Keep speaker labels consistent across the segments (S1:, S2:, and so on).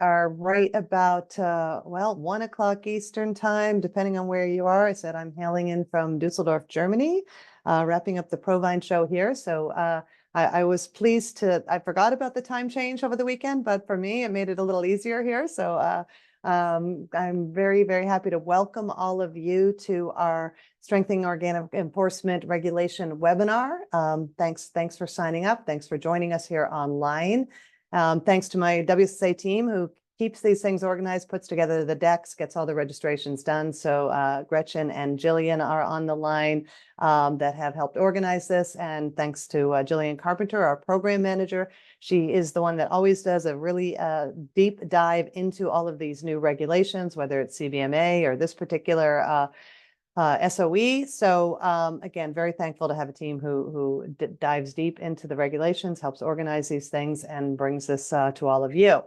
S1: Are right about, well, 1 o'clock Eastern time, depending on where you are. I said I'm hailing in from Dusseldorf, Germany, wrapping up the Provine show here. So I was pleased I forgot about the time change over the weekend, but for me, it made it a little easier here. So I'm very, very happy to welcome all of you to our Strengthening Organic Enforcement Regulation webinar. Thanks for signing up. Thanks for joining us here online. Thanks to my WSSA team who keeps these things organized, puts together the decks, gets all the registrations done. So Gretchen and Jillian are on the line that have helped organize this. And thanks to Jillian Carpenter, our program manager. She is the one that always does a really deep dive into all of these new regulations, whether it's CBMA or this particular SOE. So again, very thankful to have a team who dives deep into the regulations, helps organize these things, and brings this to all of you.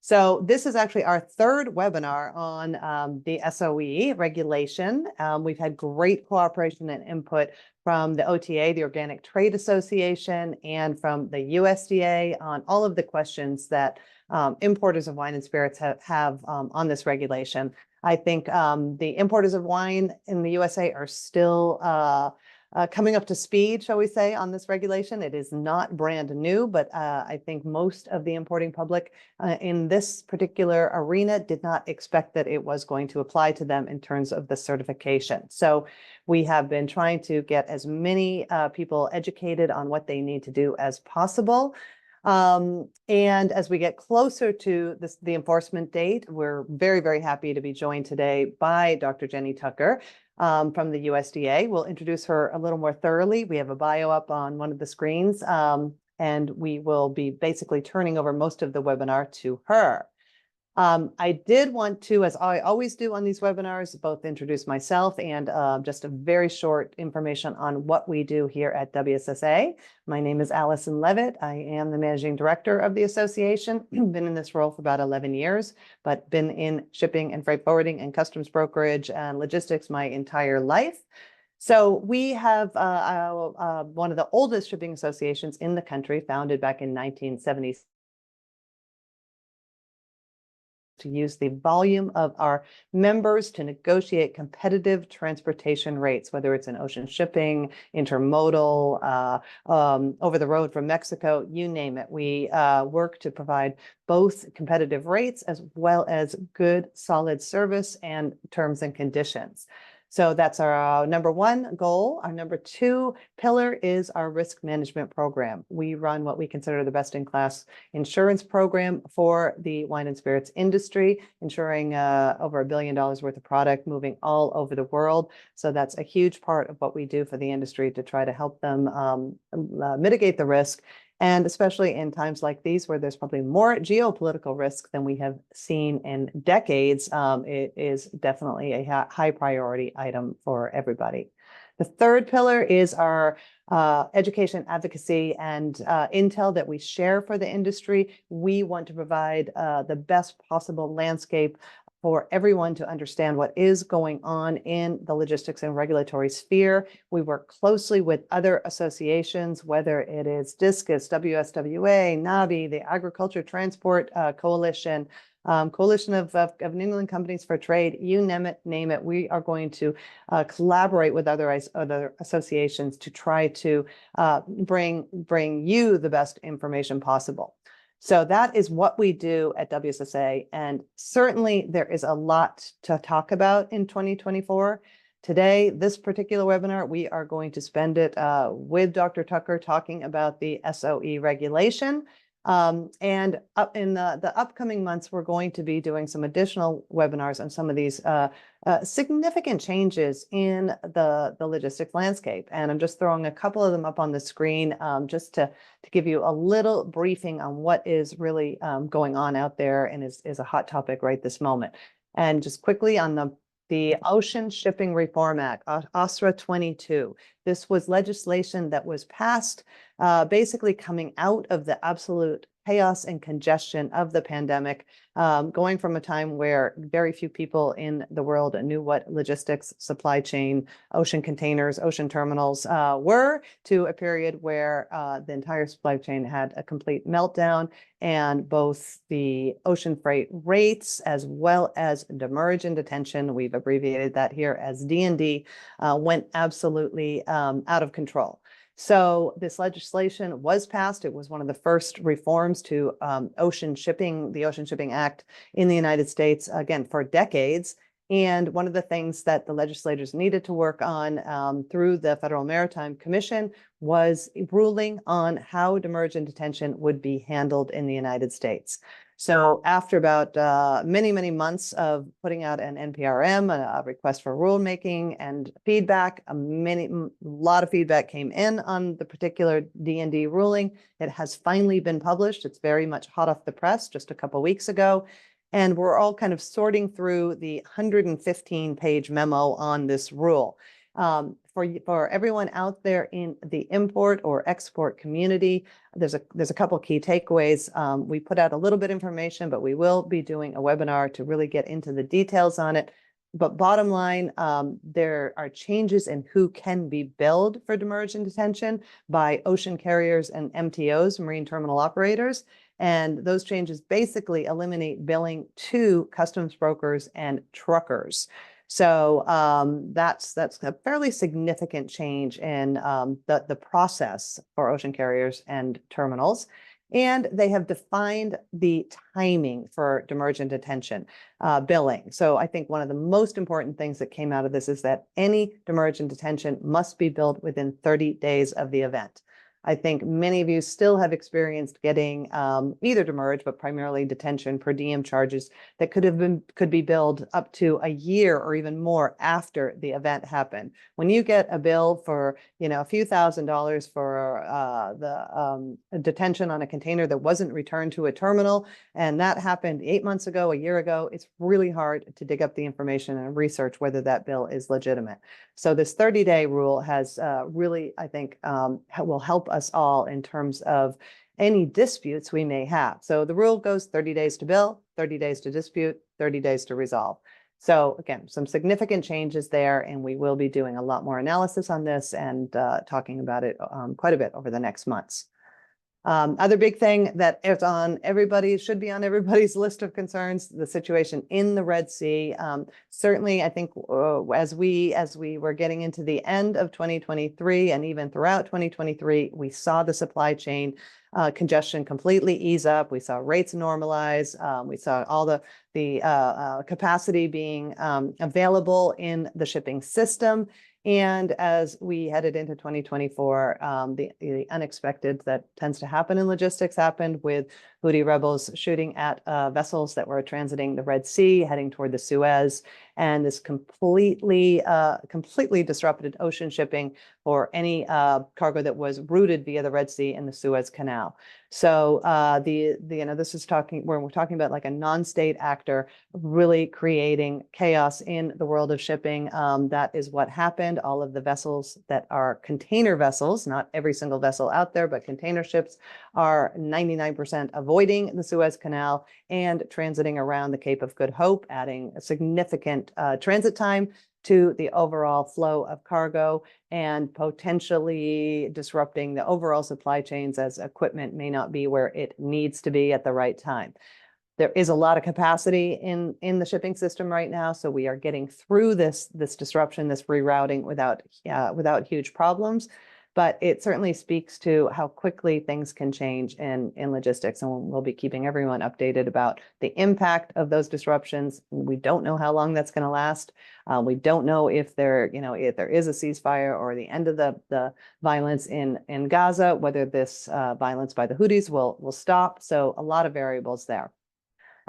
S1: So this is actually our third webinar on the SOE regulation. We've had great cooperation and input from the OTA, the Organic Trade Association, and from the USDA on all of the questions that importers of wine and spirits have on this regulation. I think the importers of wine in the USA are still coming up to speed, shall we say, on this regulation. It is not brand new, but I think most of the importing public in this particular arena did not expect that it was going to apply to them in terms of the certification. So we have been trying to get as many people educated on what they need to do as possible. And as we get closer to the enforcement date, we're very, very happy to be joined today by Dr. Jenny Tucker from the USDA. We'll introduce her a little more thoroughly. We have a bio up on one of the screens, and we will be basically turning over most of the webinar to her. I did want to, as I always do on these webinars, both introduce myself and just a very short information on what we do here at WSSA. My name is Allison Levitt. I am the managing director of the association. Been in this role for about 11 years, but been in shipping and freight forwarding and customs brokerage and logistics my entire life. So we have one of the oldest shipping associations in the country, founded back in 1970. To use the volume of our members to negotiate competitive transportation rates, whether it's in ocean shipping, intermodal, over the road from Mexico, you name it. We work to provide both competitive rates as well as good, solid service and terms and conditions. So that's our number one goal. Our number two pillar is our risk management program. We run what we consider the best-in-class insurance program for the wine and spirits industry, insuring over $1 billion worth of product moving all over the world. So that's a huge part of what we do for the industry to try to help them mitigate the risk. And especially in times like these, where there's probably more geopolitical risk than we have seen in decades, it is definitely a high priority item for everybody. The third pillar is our education, advocacy, and intel that we share for the industry. We want to provide the best possible landscape for everyone to understand what is going on in the logistics and regulatory sphere. We work closely with other associations, whether it is DISCUS, WSWA, NABI, the Agriculture Transport Coalition, Coalition of New England Companies for Trade, you name it. We are going to collaborate with other associations to try to bring you the best information possible. So that is what we do at WSSA, and certainly there is a lot to talk about in 2024. Today, this particular webinar, we are going to spend it with Dr. Tucker talking about the SOE regulation. And up in the upcoming months, we're going to be doing some additional webinars on some of these significant changes in the logistics landscape. And I'm just throwing a couple of them up on the screen just to give you a little briefing on what is really going on out there and is a hot topic right this moment. And just quickly on the Ocean Shipping Reform Act, OSRA 22. This was legislation that was passed basically coming out of the absolute chaos and congestion of the pandemic, going from a time where very few people in the world knew what logistics, supply chain, ocean containers, ocean terminals were, to a period where the entire supply chain had a complete meltdown, and both the ocean freight rates as well as demurrage and detention, we've abbreviated that here as D&D, went absolutely out of control. So this legislation was passed. It was one of the first reforms to ocean shipping, the Ocean Shipping Act in the United States, again, for decades. And one of the things that the legislators needed to work on through the Federal Maritime Commission was ruling on how demurrage and detention would be handled in the United States. So after about many months of putting out an NPRM, a request for rulemaking and feedback, a lot of feedback came in on the particular D&D ruling. It has finally been published. It's very much hot off the press just a couple of weeks ago. And we're all kind of sorting through the 115-page memo on this rule. For everyone out there in the import or export community, there's a couple key takeaways. We put out a little bit of information, but we will be doing a webinar to really get into the details on it. But bottom line, there are changes in who can be billed for demurrage and detention by ocean carriers and MTOs, marine terminal operators. And those changes basically eliminate billing to customs brokers and truckers. So that's a fairly significant change in the process for ocean carriers and terminals. And they have defined the timing for demurrage and detention billing. So I think one of the most important things that came out of this is that any demurrage and detention must be billed within 30 days of the event. I think many of you still have experienced getting either demurrage, but primarily detention per diem charges that could be billed up to a year or even more after the event happened. When you get a bill for a few $1,000s for the detention on a container that wasn't returned to a terminal, and that happened 8 months ago, a year ago, it's really hard to dig up the information and research whether that bill is legitimate. So this 30-day rule has really, I think, will help us all in terms of any disputes we may have. So the rule goes 30 days to bill, 30 days to dispute, 30 days to resolve. So again, some significant changes there, and we will be doing a lot more analysis on this and talking about it quite a bit over the next months. Other big thing that is on should be on everybody's list of concerns, the situation in the Red Sea. Certainly, I think as we were getting into the end of 2023 and even throughout 2023, we saw the supply chain congestion completely ease up. We saw rates normalize. We saw all the capacity being available in the shipping system. And as we headed into 2024, the unexpected that tends to happen in logistics happened with Houthi rebels shooting at vessels that were transiting the Red Sea, heading toward the Suez, and this completely disrupted ocean shipping for any cargo that was routed via the Red Sea and the Suez Canal. So this is where we're talking about like a non-state actor really creating chaos in the world of shipping. That is what happened. All of the vessels that are container vessels, not every single vessel out there, but container ships are 99% avoiding the Suez Canal and transiting around the Cape of Good Hope, adding a significant transit time to the overall flow of cargo and potentially disrupting the overall supply chains as equipment may not be where it needs to be at the right time. There is a lot of capacity in the shipping system right now, so we are getting through this disruption, this rerouting without huge problems. But it certainly speaks to how quickly things can change in logistics, and we'll be keeping everyone updated about the impact of those disruptions. We don't know how long that's going to last. We don't know if there is a ceasefire or the end of the violence in Gaza, whether this violence by the Houthis will stop. So a lot of variables there.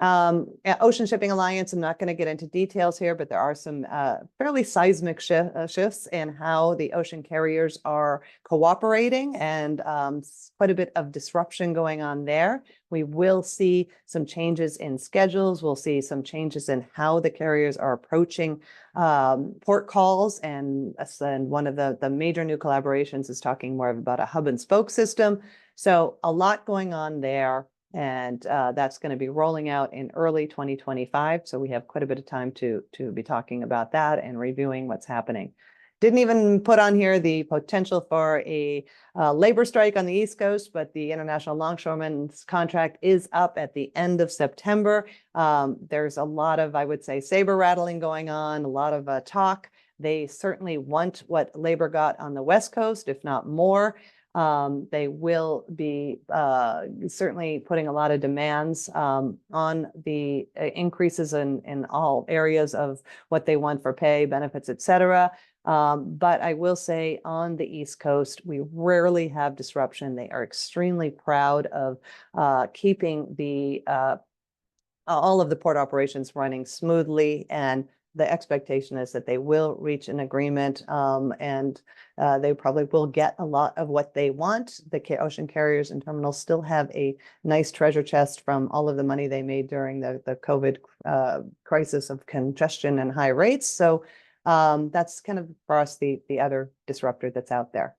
S1: Ocean Shipping Alliance, I'm not going to get into details here, but there are some fairly seismic shifts in how the ocean carriers are cooperating, and quite a bit of disruption going on there. We will see some changes in schedules. We'll see some changes in how the carriers are approaching port calls, and one of the major new collaborations is talking more about a hub and spoke system. So a lot going on there. And that's going to be rolling out in early 2025. So we have quite a bit of time to be talking about that and reviewing what's happening. Didn't even put on here the potential for a labor strike on the East Coast, but the International Longshoremen's contract is up at the end of September. There's a lot of, I would say, saber rattling going on, a lot of talk. They certainly want what labor got on the West Coast, if not more. They will be certainly putting a lot of demands on the increases in all areas of what they want for pay, benefits, et cetera. But I will say on the East Coast, we rarely have disruption. They are extremely proud of keeping the all of the port operations running smoothly, and the expectation is that they will reach an agreement, and they probably will get a lot of what they want. The ocean carriers and terminals still have a nice treasure chest from all of the money they made during the COVID crisis of congestion and high rates. So that's kind of for us the other disruptor that's out there.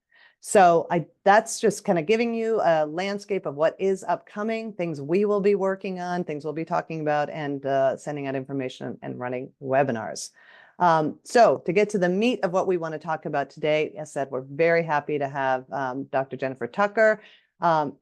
S1: So that's just kind of giving you a landscape of what is upcoming, things we will be working on, things we'll be talking about, and sending out information and running webinars. So to get to the meat of what we want to talk about today, as I said, we're very happy to have Dr. Jennifer Tucker.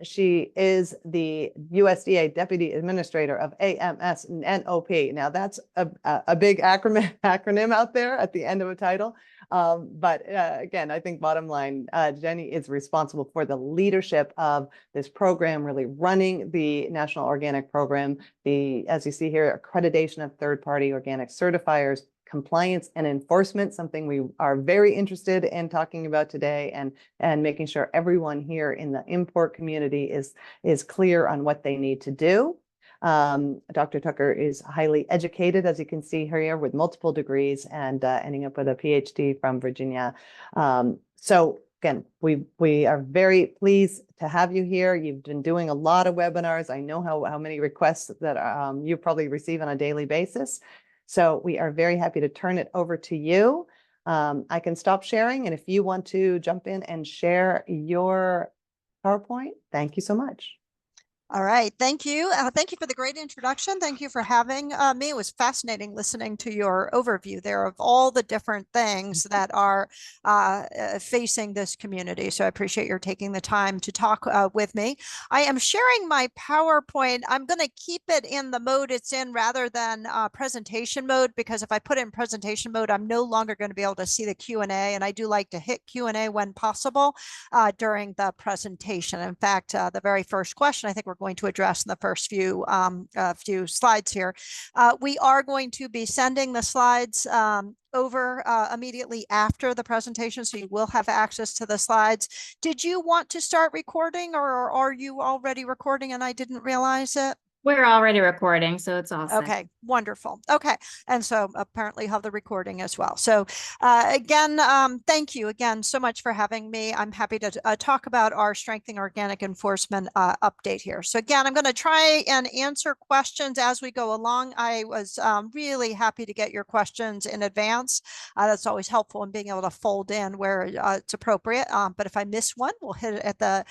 S1: She is the USDA Deputy Administrator of AMS and NOP. Now that's a big acronym out there at the end of a title. But again, I think bottom line, Jenny is responsible for the leadership of this program, really running the National Organic Program, as you see here, accreditation of third-party organic certifiers, compliance and enforcement, something we are very interested in talking about today, and making sure everyone here in the import community is clear on what they need to do. Dr. Tucker is highly educated, as you can see here, with multiple degrees and ending up with a PhD from Virginia. So again, we are very pleased to have you here. You've been doing a lot of webinars. I know how many requests that you probably receive on a daily basis. So we are very happy to turn it over to you. I can stop sharing, and if you want to jump in and share your PowerPoint, thank you so much.
S2: All right. Thank you. Thank you for the great introduction. Thank you for having me. It was fascinating listening to your overview there of all the different things that are facing this community. So I appreciate your taking the time to talk with me. I am sharing my PowerPoint. I'm going to keep it in the mode it's in rather than presentation mode, because if I put it in presentation mode, I'm no longer going to be able to see the Q&A. And I do like to hit Q&A when possible during the presentation. In fact, the very first question I think we're going to address in the first few slides here. We are going to be sending the slides over immediately after the presentation, so you will have access to the slides. Did you want to start recording, or are you already recording and I didn't realize it?
S3: We're already recording, so it's all set.
S2: Okay, wonderful. Okay, and so apparently have the recording as well. So again, thank you again so much for having me. I'm happy to talk about our Strengthening Organic Enforcement update here. So again, I'm going to try and answer questions as we go along. I was really happy to get your questions in advance. That's always helpful in being able to fold in where it's appropriate. But if I miss one, we'll hit it at the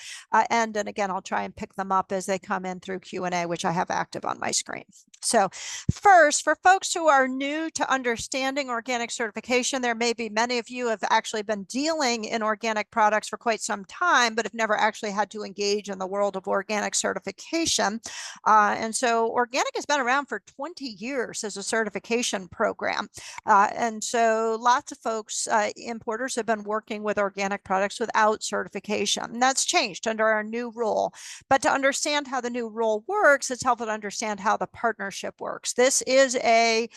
S2: end. And again, I'll try and pick them up as they come in through Q&A, which I have active on my screen. So first, for folks who are new to understanding organic certification, there may be many of you have actually been dealing in organic products for quite some time, but have never actually had to engage in the world of organic certification. And so organic has been around for 20 years as a certification program. And so lots of folks, importers, have been working with organic products without certification. And that's changed under our new rule. But to understand how the new rule works, it's helpful to understand how the partnership works. This is a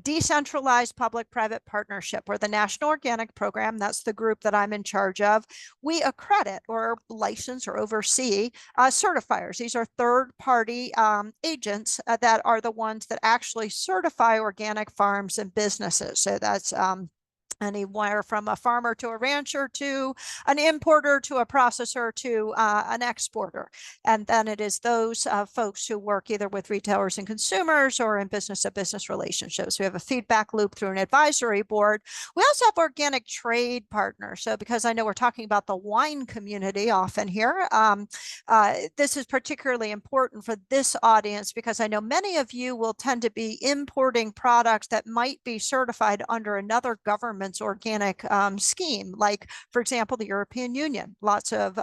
S2: decentralized public-private partnership where the National Organic Program, that's the group that I'm in charge of, we accredit or license or oversee certifiers. These are third-party agents that are the ones that actually certify organic farms and businesses. So that's anywhere from a farmer to a rancher to an importer to a processor to an exporter. And then it is those folks who work either with retailers and consumers or in business-to-business relationships. We have a feedback loop through an advisory board. We also have organic trade partners. So because I know we're talking about the wine community often here, this is particularly important for this audience because I know many of you will tend to be importing products that might be certified under another government organic scheme, like, for example, the European Union. Lots of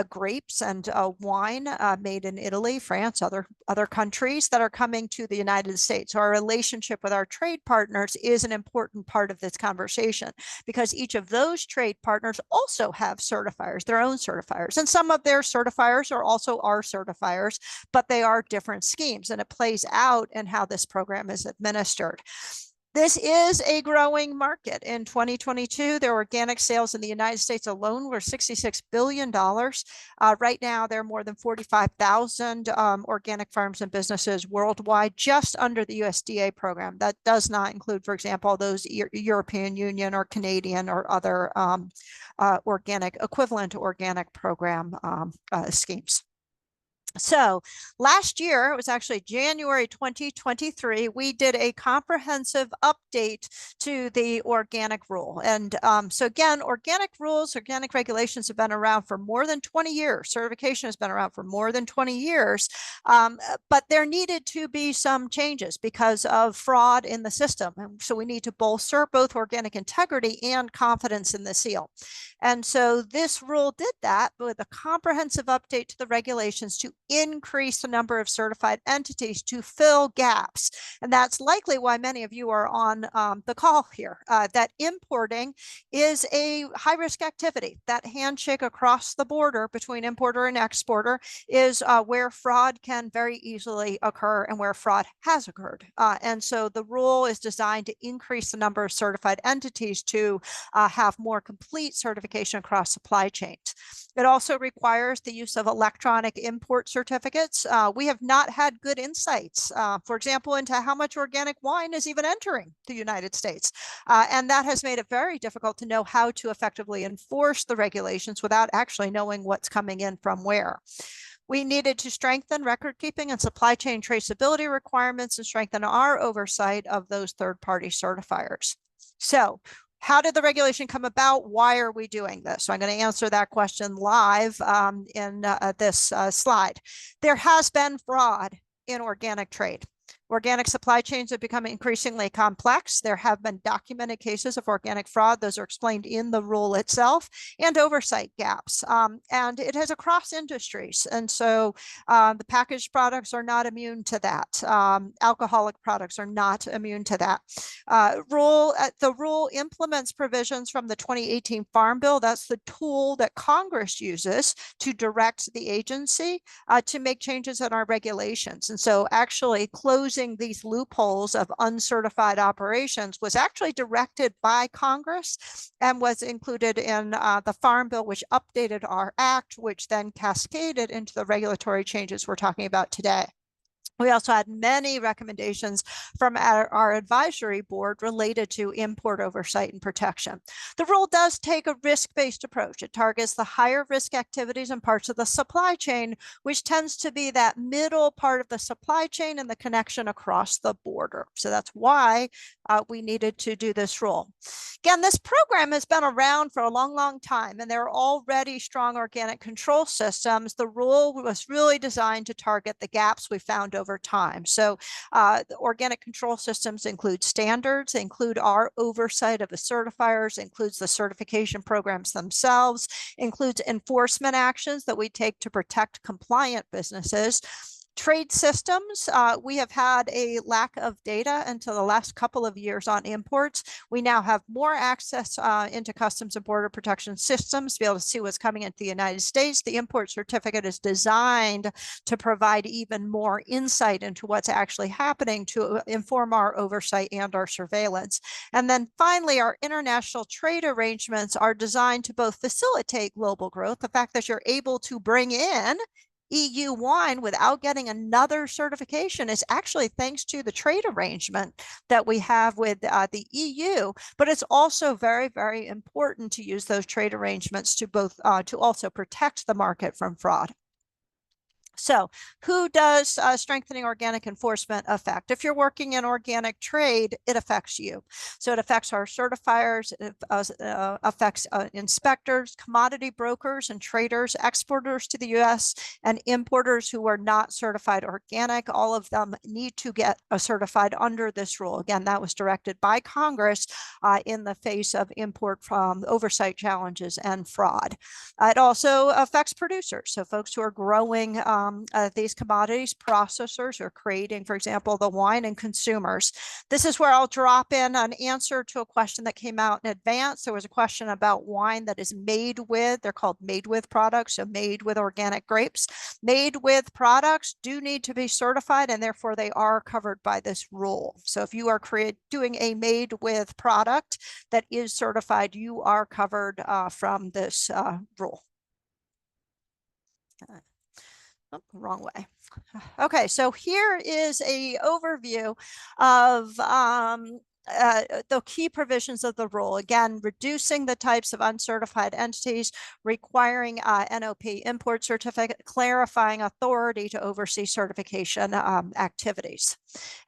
S2: grapes and wine made in Italy, France, other countries that are coming to the United States. So our relationship with our trade partners is an important part of this conversation because each of those trade partners also have certifiers, their own certifiers. And some of their certifiers are also our certifiers, but they are different schemes, and it plays out in how this program is administered. This is a growing market. In 2022, their organic sales in the United States alone were $66 billion. Right now, there are more than 45,000 organic farms and businesses worldwide just under the USDA program. That does not include, for example, those European Union or Canadian or other organic equivalent organic program schemes. So last year, it was actually January 2023, we did a comprehensive update to the organic rule. And so again, organic rules, organic regulations have been around for more than 20 years. Certification has been around for more than 20 years, but there needed to be some changes because of fraud in the system. And so we need to bolster both organic integrity and confidence in the seal. And so this rule did that with a comprehensive update to the regulations to increase the number of certified entities to fill gaps. And that's likely why many of you are on the call here, that importing is a high-risk activity. That handshake across the border between importer and exporter is where fraud can very easily occur and where fraud has occurred. And so the rule is designed to increase the number of certified entities to have more complete certification across supply chains. It also requires the use of electronic import certificates. We have not had good insights, for example, into how much organic wine is even entering the United States. And that has made it very difficult to know how to effectively enforce the regulations without actually knowing what's coming in from where. We needed to strengthen record keeping and supply chain traceability requirements and strengthen our oversight of those third-party certifiers. So how did the regulation come about? Why are we doing this? So I'm going to answer that question live in this slide. There has been fraud in organic trade. Organic supply chains have become increasingly complex. There have been documented cases of organic fraud. Those are explained in the rule itself, and oversight gaps. And it has across industries. And so the packaged products are not immune to that. Alcoholic products are not immune to that. The rule implements provisions from the 2018 Farm Bill. That's the tool that Congress uses to direct the agency to make changes in our regulations. And so actually closing these loopholes of uncertified operations was actually directed by Congress and was included in the Farm Bill, which updated our act, which then cascaded into the regulatory changes we're talking about today. We also had many recommendations from our advisory board related to import oversight and protection. The rule does take a risk-based approach. It targets the higher risk activities and parts of the supply chain, which tends to be that middle part of the supply chain and the connection across the border. So that's why we needed to do this rule. Again, this program has been around for a long, long time, and there are already strong organic control systems. The rule was really designed to target the gaps we found over time. So the organic control systems include standards, include our oversight of the certifiers, includes the certification programs themselves, includes enforcement actions that we take to protect compliant businesses. Trade systems, we have had a lack of data until the last couple of years on imports. We now have more access into Customs and Border Protection systems to be able to see what's coming into the United States. The import certificate is designed to provide even more insight into what's actually happening to inform our oversight and our surveillance. And then finally, our international trade arrangements are designed to both facilitate global growth, the fact that you're able to bring in EU wine without getting another certification is actually thanks to the trade arrangement that we have with the EU, but it's also very, very important to use those trade arrangements to both to also protect the market from fraud. So who does strengthening organic enforcement affect? If you're working in organic trade, it affects you. So it affects our certifiers, it affects inspectors, commodity brokers and traders, exporters to the US, and importers who are not certified organic. All of them need to get certified under this rule. Again, that was directed by Congress in the face of import from oversight challenges and fraud. It also affects producers. So folks who are growing these commodities, processors who are creating, for example, the wine, and consumers. This is where I'll drop in an answer to a question that came out in advance. There was a question about wine that is made with, they're called made with products, so made with organic grapes. Made with products do need to be certified, and therefore they are covered by this rule. So if you are doing a made with product that is certified, you are covered from this rule. Oh, wrong way. Okay, so here is a overview of the key provisions of the rule. Again, reducing the types of uncertified entities, requiring NOP import certificate, clarifying authority to oversee certification activities.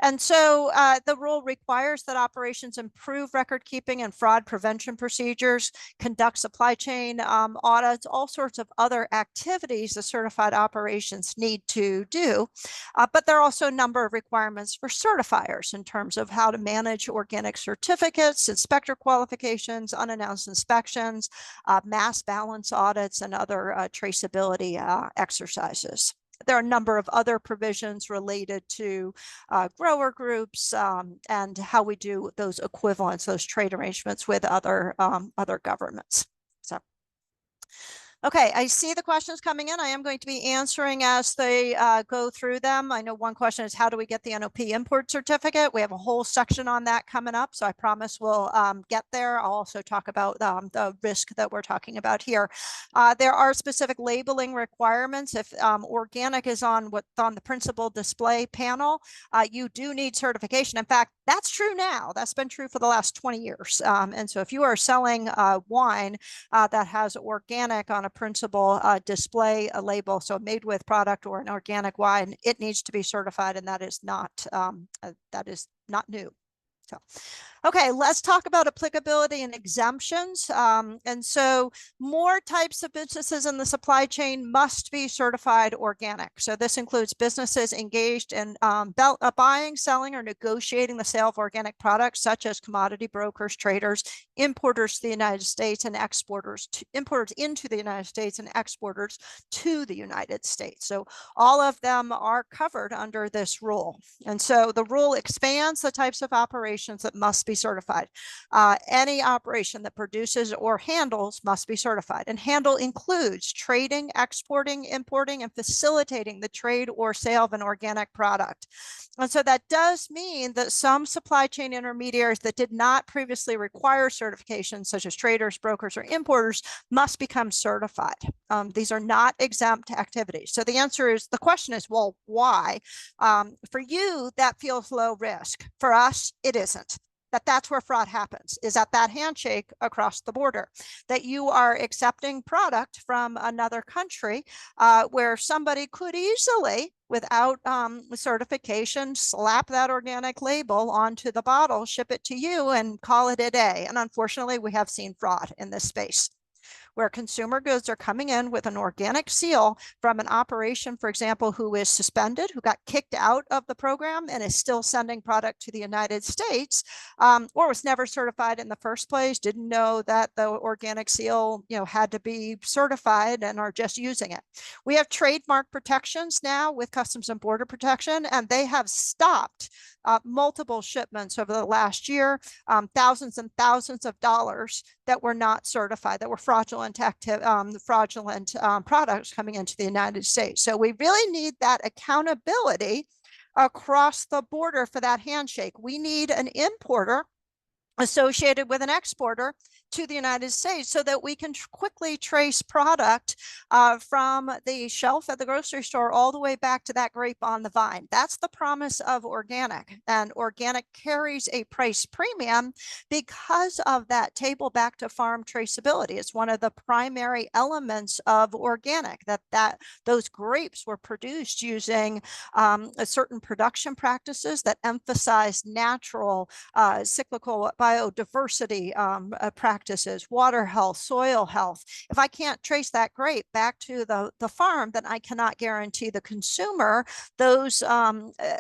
S2: And so the rule requires that operations improve record keeping and fraud prevention procedures, conduct supply chain audits, all sorts of other activities the certified operations need to do. But there are also a number of requirements for certifiers in terms of how to manage organic certificates, inspector qualifications, unannounced inspections, mass balance audits, and other traceability exercises. There are a number of other provisions related to grower groups and how we do those equivalents, those trade arrangements with other governments. So. Okay, I see the questions coming in. I am going to be answering as they go through them. I know one question is, how do we get the NOP import certificate? We have a whole section on that coming up, so I promise we'll get there. I'll also talk about the risk that we're talking about here. There are specific labeling requirements. If organic is on what's on the principal display panel, you do need certification. In fact, that's true now. That's been true for the last 20 years. And so if you are selling wine that has organic on a principal display label, so made with product or an organic wine, it needs to be certified, and that is not new. So, okay, let's talk about applicability and exemptions. And so more types of businesses in the supply chain must be certified organic. So this includes businesses engaged in buying, selling, or negotiating the sale of organic products, such as commodity brokers, traders, importers to the United States, and importers into the United States, and exporters to the United States. So all of them are covered under this rule. And so the rule expands the types of operations that must be certified. Any operation that produces or handles must be certified. And handle includes trading, exporting, importing, and facilitating the trade or sale of an organic product. And so that does mean that some supply chain intermediaries that did not previously require certification, such as traders, brokers, or importers, must become certified. These are not exempt activities. So the question is, well, why? For you, that feels low risk. For us, it isn't. That's where fraud happens, is at that handshake across the border, that you are accepting product from another country where somebody could easily, without certification, slap that organic label onto the bottle, ship it to you, and call it a day. And unfortunately, we have seen fraud in this space, where consumer goods are coming in with an organic seal from an operation, for example, who is suspended, who got kicked out of the program and is still sending product to the United States, or was never certified in the first place, didn't know that the organic seal, had to be certified, and are just using it. We have trademark protections now with Customs and Border Protection, and they have stopped multiple shipments over the last year, thousands and thousands of dollars that were not certified, that were fraudulent products coming into the United States. So we really need that accountability across the border for that handshake. We need an importer associated with an exporter to the United States so that we can quickly trace product from the shelf at the grocery store all the way back to that grape on the vine. That's the promise of organic, and organic carries a price premium because of that table back to farm traceability. It's one of the primary elements of organic, that those grapes were produced using a certain production practices that emphasize natural cyclical biodiversity practices, water health, soil health. If I can't trace that grape back to the farm, then I cannot guarantee the consumer those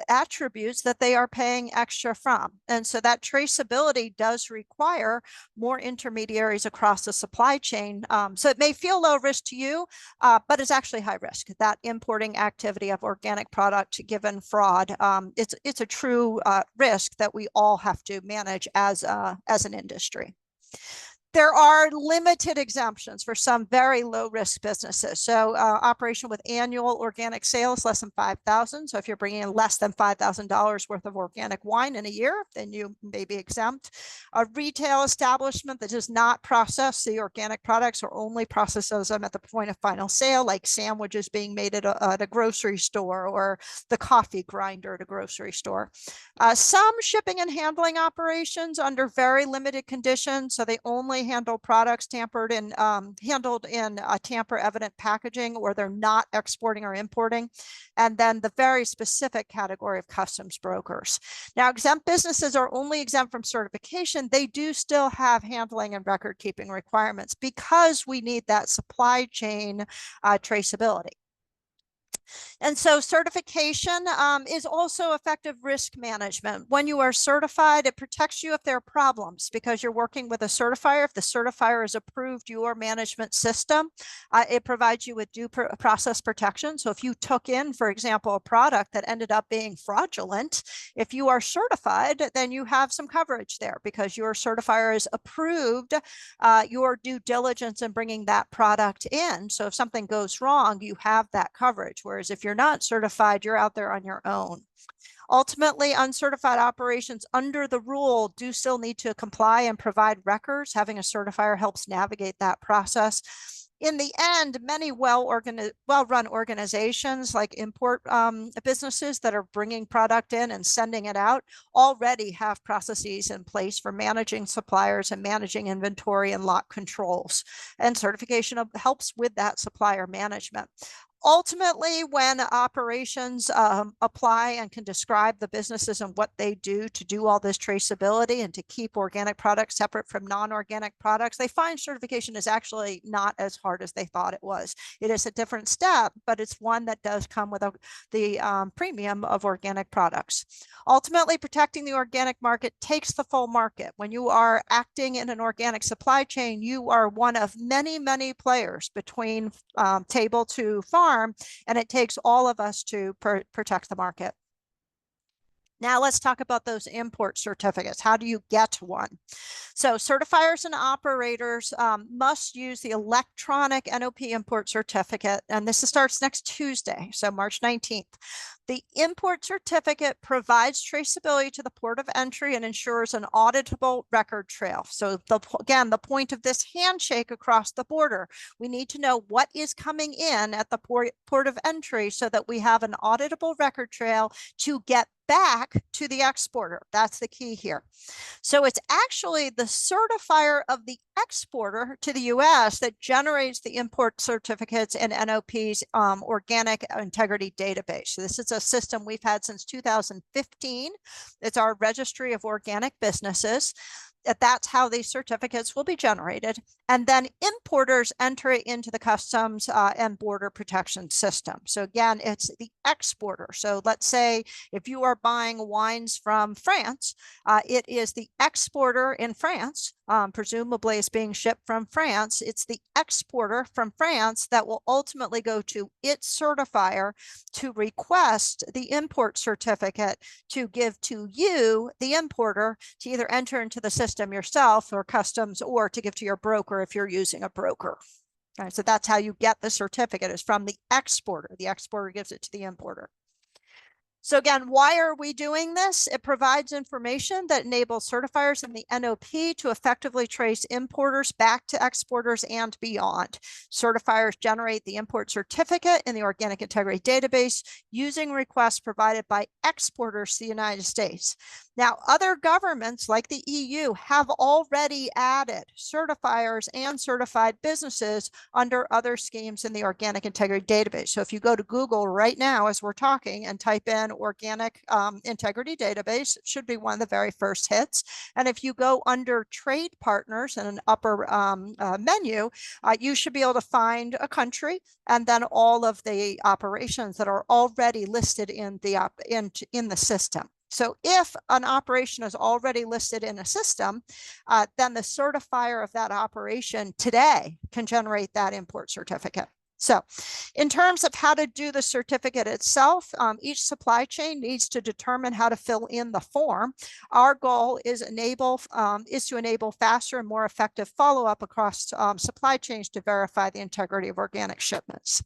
S2: attributes that they are paying extra from. And so that traceability does require more intermediaries across the supply chain. So it may feel low risk to you, but it's actually high risk. That importing activity of organic product given fraud, it's a true risk that we all have to manage as an industry. There are limited exemptions for some very low risk businesses. So operation with annual organic sales less than 5,000. So if you're bringing in less than $5,000 worth of organic wine in a year, then you may be exempt. A retail establishment that does not process the organic products or only processes them at the point of final sale, like sandwiches being made at a grocery store or the coffee grinder at a grocery store. Some shipping and handling operations under very limited conditions. So they only handle products tampered in, handled in tamper evident packaging, or they're not exporting or importing. And then the very specific category of customs brokers. Now, exempt businesses are only exempt from certification. They do still have handling and record keeping requirements because we need that supply chain traceability. And so certification is also effective risk management. When you are certified, it protects you if there are problems because you're working with a certifier. If the certifier has approved your management system, it provides you with due process protection. So if you took in, for example, a product that ended up being fraudulent, if you are certified, then you have some coverage there because your certifier has approved your due diligence in bringing that product in. So if something goes wrong, you have that coverage. Whereas if you're not certified, you're out there on your own. Ultimately, uncertified operations under the rule do still need to comply and provide records. Having a certifier helps navigate that process. In the end, many well-run organizations like import businesses that are bringing product in and sending it out already have processes in place for managing suppliers and managing inventory and lot controls. And certification helps with that supplier management. Ultimately, when operations apply and can describe the businesses and what they do to do all this traceability and to keep organic products separate from non-organic products, they find certification is actually not as hard as they thought it was. It is a different step, but it's one that does come with the premium of organic products. Ultimately, protecting the organic market takes the full market. When you are acting in an organic supply chain, you are one of many, many players between table to farm. And it takes all of us to protect the market. Now let's talk about those import certificates. How do you get one? So certifiers and operators must use the electronic NOP import certificate, and this starts next Tuesday, so March 19th. The import certificate provides traceability to the port of entry and ensures an auditable record trail. So again, the point of this handshake across the border, we need to know what is coming in at the port of entry so that we have an auditable record trail to get back to the exporter. That's the key here. So it's actually the certifier of the exporter to the US that generates the import certificates in NOP's organic integrity database. So this is a system we've had since 2015. It's our registry of organic businesses. That's how these certificates will be generated. And then importers enter it into the customs and border protection system. So again, it's the exporter. So let's say if you are buying wines from France, it is the exporter in France, presumably it's being shipped from France. It's the exporter from France that will ultimately go to its certifier to request the import certificate to give to you, the importer, to either enter into the system yourself or customs, or to give to your broker if you're using a broker. All right, so that's how you get the certificate, is from the exporter. The exporter gives it to the importer. So again, why are we doing this? It provides information that enables certifiers in the NOP to effectively trace importers back to exporters and beyond. Certifiers generate the import certificate in the Organic Integrity Database using requests provided by exporters to the United States. Now, other governments like the EU have already added certifiers and certified businesses under other schemes in the Organic Integrity Database. So if you go to Google right now as we're talking and type in Organic Integrity Database, it should be one of the very first hits. And if you go under Trade Partners in an upper menu, you should be able to find a country and then all of the operations that are already listed in the system. So if an operation is already listed in a system, then the certifier of that operation today can generate that import certificate. So in terms of how to do the certificate itself, each supply chain needs to determine how to fill in the form. Our goal is to enable faster and more effective follow-up across supply chains to verify the integrity of organic shipments.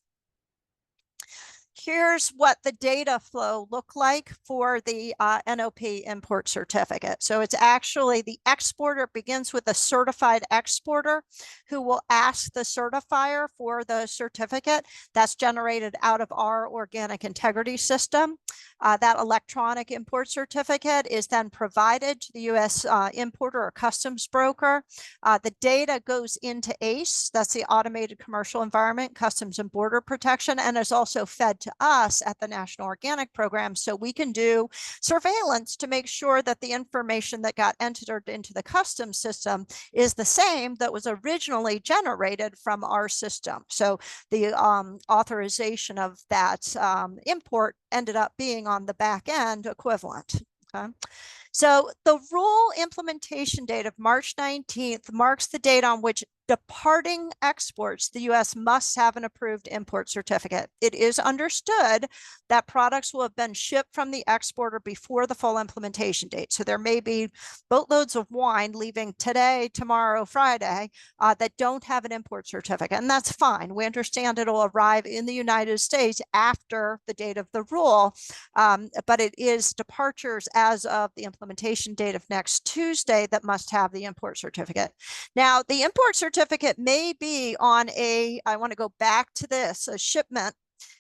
S2: Here's what the data flow look like for the NOP import certificate. So it's actually the exporter begins with a certified exporter who will ask the certifier for the certificate that's generated out of our organic integrity system. That electronic import certificate is then provided to the U.S. importer or customs broker. The data goes into ACE, that's the Automated Commercial Environment, Customs and Border Protection, and is also fed to us at the National Organic Program so we can do surveillance to make sure that the information that got entered into the customs system is the same that was originally generated from our system. So the authorization of that import ended up being on the back end equivalent. Okay. So the rule implementation date of March 19th marks the date on which departing exports, the U.S. must have an approved import certificate. It is understood that products will have been shipped from the exporter before the full implementation date. So there may be boatloads of wine leaving today, tomorrow, Friday, that don't have an import certificate. And that's fine. We understand it'll arrive in the United States after the date of the rule, but it is departures as of the implementation date of next Tuesday that must have the import certificate. Now, the import certificate may be on I want to go back to this, a shipment.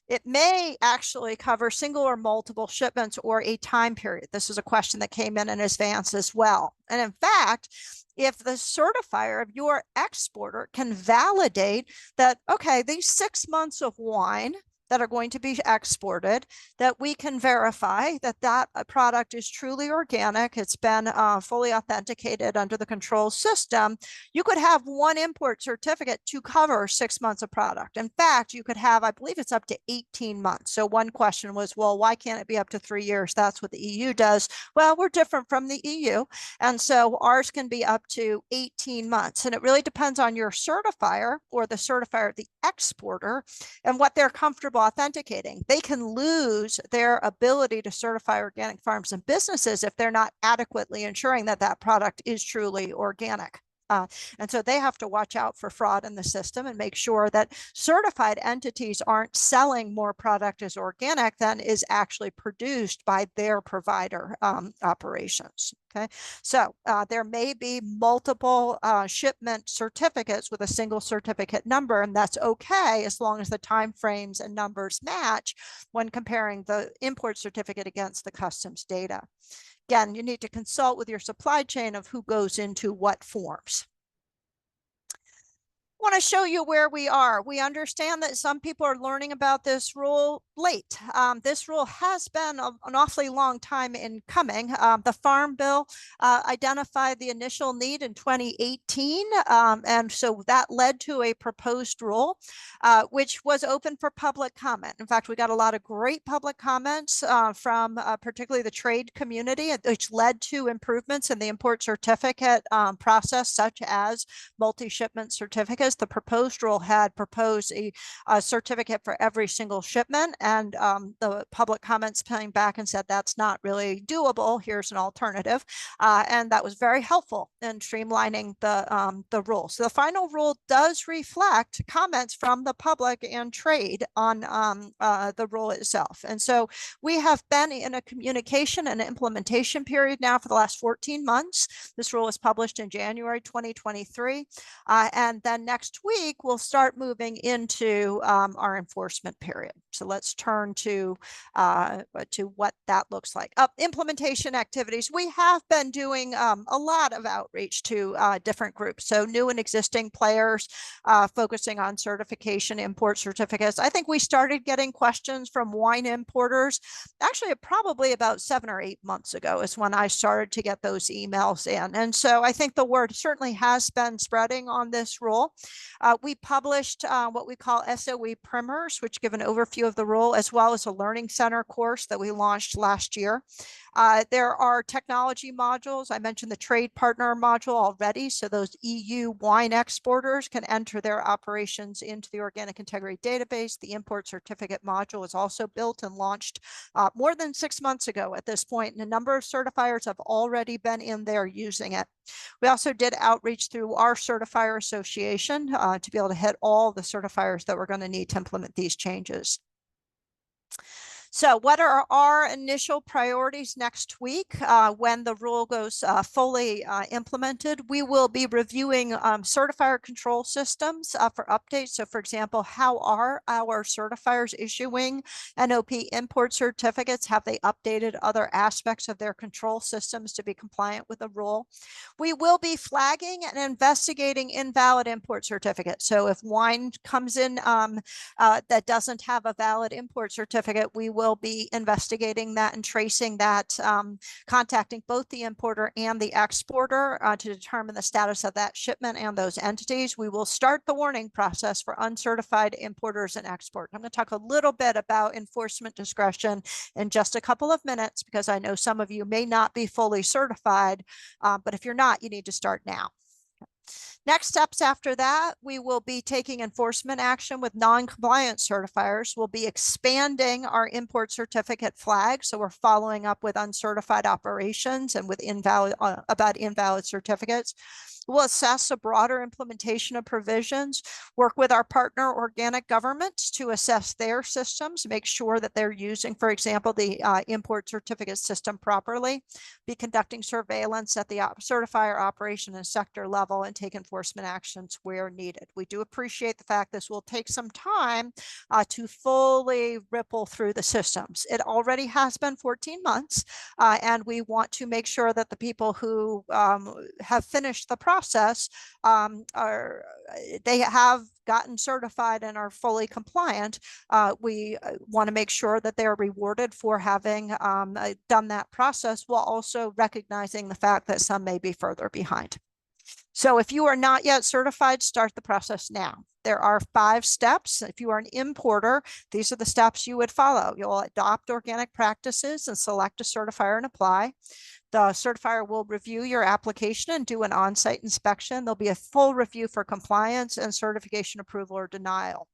S2: It may actually cover single or multiple shipments or a time period. This is a question that came in advance as well. And in fact, if the certifier of your exporter can validate that, okay, these 6 months of wine that are going to be exported, that we can verify that that product is truly organic, it's been fully authenticated under the control system, you could have one import certificate to cover 6 months of product. In fact, you could have, I believe it's up to 18 months. So one question was, well, why can't it be up to 3 years? That's what the EU does. Well, we're different from the EU. And so ours can be up to 18 months. And it really depends on your certifier or the certifier of the exporter and what they're comfortable authenticating. They can lose their ability to certify organic farms and businesses if they're not adequately ensuring that that product is truly organic. And so they have to watch out for fraud in the system and make sure that certified entities aren't selling more product as organic than is actually produced by their provider operations. Okay, so there may be multiple shipment certificates with a single certificate number, and that's okay as long as the timeframes and numbers match when comparing the import certificate against the customs data. Again, you need to consult with your supply chain of who goes into what forms. I want to show you where we are. We understand that some people are learning about this rule late. This rule has been an awfully long time in coming. The Farm Bill identified the initial need in 2018, and so that led to a proposed rule, which was open for public comment. In fact, we got a lot of great public comments from particularly the trade community, which led to improvements in the import certificate process, such as multi-shipment certificates. certificates. The proposed rule had proposed a certificate for every single shipment, and the public comments came back and said that's not really doable. Here's an alternative, and that was very helpful in streamlining the rule. So the final rule does reflect comments from the public and trade on the rule itself. And so we have been in a communication and implementation period now for the last 14 months. This rule was published in January 2023. And then next week, we'll start moving into our enforcement period. So let's turn to what that looks like. Implementation activities. We have been doing a lot of outreach to different groups. So new and existing players focusing on certification, import certificates. I think we started getting questions from wine importers actually probably about 7 or 8 months ago is when I started to get those emails in. And so I think the word certainly has been spreading on this rule. We published what we call SOE primers, which give an overview of the rule, as well as a learning center course that we launched last year. There are technology modules. I mentioned the trade partner module already. So those EU wine exporters can enter their operations into the organic integrity database. The import certificate module is also built and launched more than 6 months ago at this point, and a number of certifiers have already been in there using it. We also did outreach through our certifier association to be able to hit all the certifiers that we're going to need to implement these changes. So what are our initial priorities next week when the rule goes fully implemented? We will be reviewing certifier control systems for updates. So for example, how are our certifiers issuing NOP import certificates? Have they updated other aspects of their control systems to be compliant with the rule? We will be flagging and investigating invalid import certificates. So if wine comes in that doesn't have a valid import certificate, we will be investigating that and tracing that, contacting both the importer and the exporter to determine the status of that shipment and those entities. We will start the warning process for uncertified importers and exporters. I'm going to talk a little bit about enforcement discretion in just a couple of minutes, because I know some of you may not be fully certified, but if you're not, you need to start now. Next steps after that, we will be taking enforcement action with non-compliant certifiers. We'll be expanding our import certificate flag. So we're following up with uncertified operations and with about invalid certificates. We'll assess a broader implementation of provisions, work with our partner organic governments to assess their systems, make sure that they're using, for example, the import certificate system properly, be conducting surveillance at the certifier operation and sector level, and take enforcement actions where needed. We do appreciate the fact this will take some time to fully ripple through the systems. It already has been 14 months, and we want to make sure that the people who have finished the process they have gotten certified and are fully compliant. We want to make sure that they're rewarded for having done that process, while also recognizing the fact that some may be further behind. So if you are not yet certified, start the process now. There are 5 steps. If you are an importer, these are the steps you would follow. You'll adopt organic practices and select a certifier and apply. The certifier will review your application and do an on-site inspection. There'll be a full review for compliance, and certification approval or denial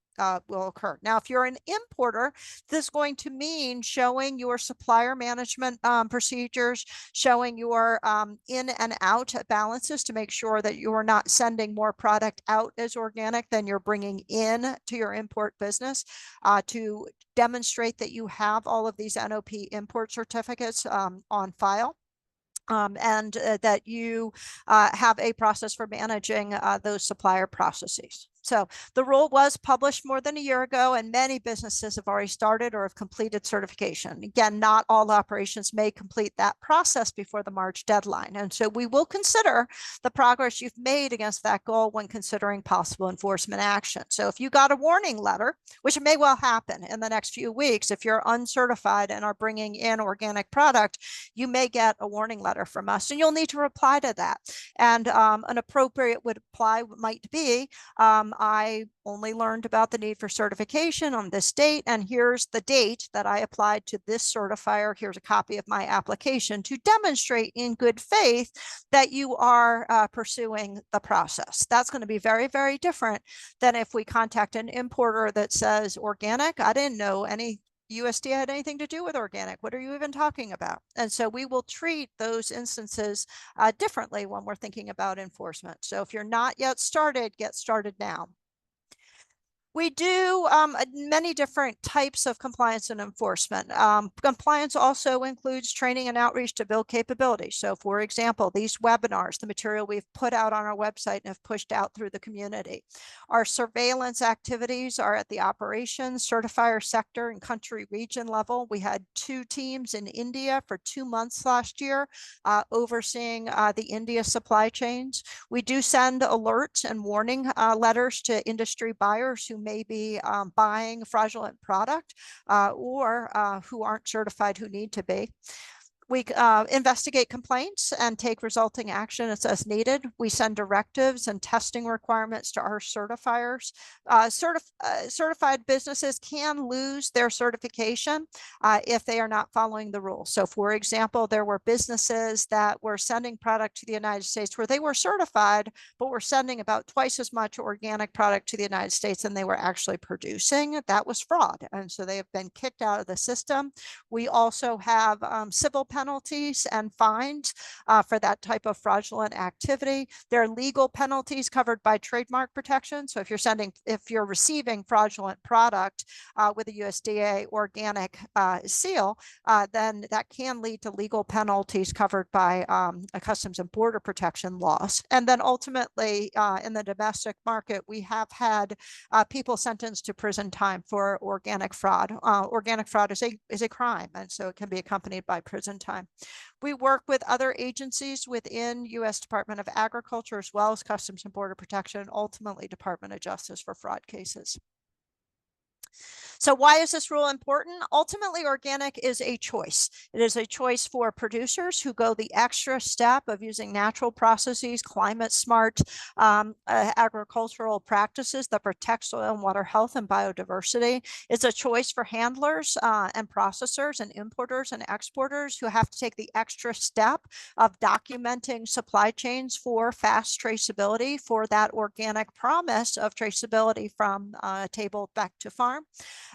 S2: will occur. Now, if you're an importer, this is going to mean showing your supplier management procedures, showing your in and out balances to make sure that you are not sending more product out as organic than you're bringing in to your import business, to demonstrate that you have all of these NOP import certificates on file. And that you have a process for managing those supplier processes. So the rule was published more than a year ago, and many businesses have already started or have completed certification. Again, not all operations may complete that process before the March deadline. And so we will consider the progress you've made against that goal when considering possible enforcement action. So if you got a warning letter, which may well happen in the next few weeks, if you're uncertified and are bringing in organic product, you may get a warning letter from us, and you'll need to reply to that. And an appropriate reply might be, I only learned about the need for certification on this date, and here's the date that I applied to this certifier. Here's a copy of my application to demonstrate in good faith that you are pursuing the process. That's going to be very, very different than if we contact an importer that says organic. I didn't know any USDA had anything to do with organic. What are you even talking about? And so we will treat those instances differently when we're thinking about enforcement. So if you're not yet started, get started now. We do many different types of compliance and enforcement. Compliance also includes training and outreach to build capability. So for example, these webinars, the material we've put out on our website and have pushed out through the community. Our surveillance activities are at the operations, certifier sector and country region level. We had 2 teams in India for 2 months last year, overseeing the India supply chains. We do send alerts and warning letters to industry buyers who may be buying fraudulent product or who aren't certified who need to be. We investigate complaints and take resulting action as needed. We send directives and testing requirements to our certifiers. Certified businesses can lose their certification if they are not following the rules. So for example, there were businesses that were sending product to the United States where they were certified, but were sending about twice as much organic product to the United States than they were actually producing. That was fraud. And so they have been kicked out of the system. We also have civil penalties and fines for that type of fraudulent activity. There are legal penalties covered by trademark protection. So if you're receiving fraudulent product with a USDA organic seal, then that can lead to legal penalties covered by a Customs and Border Protection laws. And then ultimately in the domestic market, we have had people sentenced to prison time for organic fraud. Organic fraud is a crime, and so it can be accompanied by prison time. We work with other agencies within U.S. Department of Agriculture, as well as Customs and Border Protection, and ultimately Department of Justice for fraud cases. So why is this rule important? Ultimately, organic is a choice. It is a choice for producers who go the extra step of using natural processes, climate smart agricultural practices that protect soil and water health and biodiversity. It's a choice for handlers and processors and importers and exporters who have to take the extra step of documenting supply chains for fast traceability for that organic promise of traceability from table back to farm.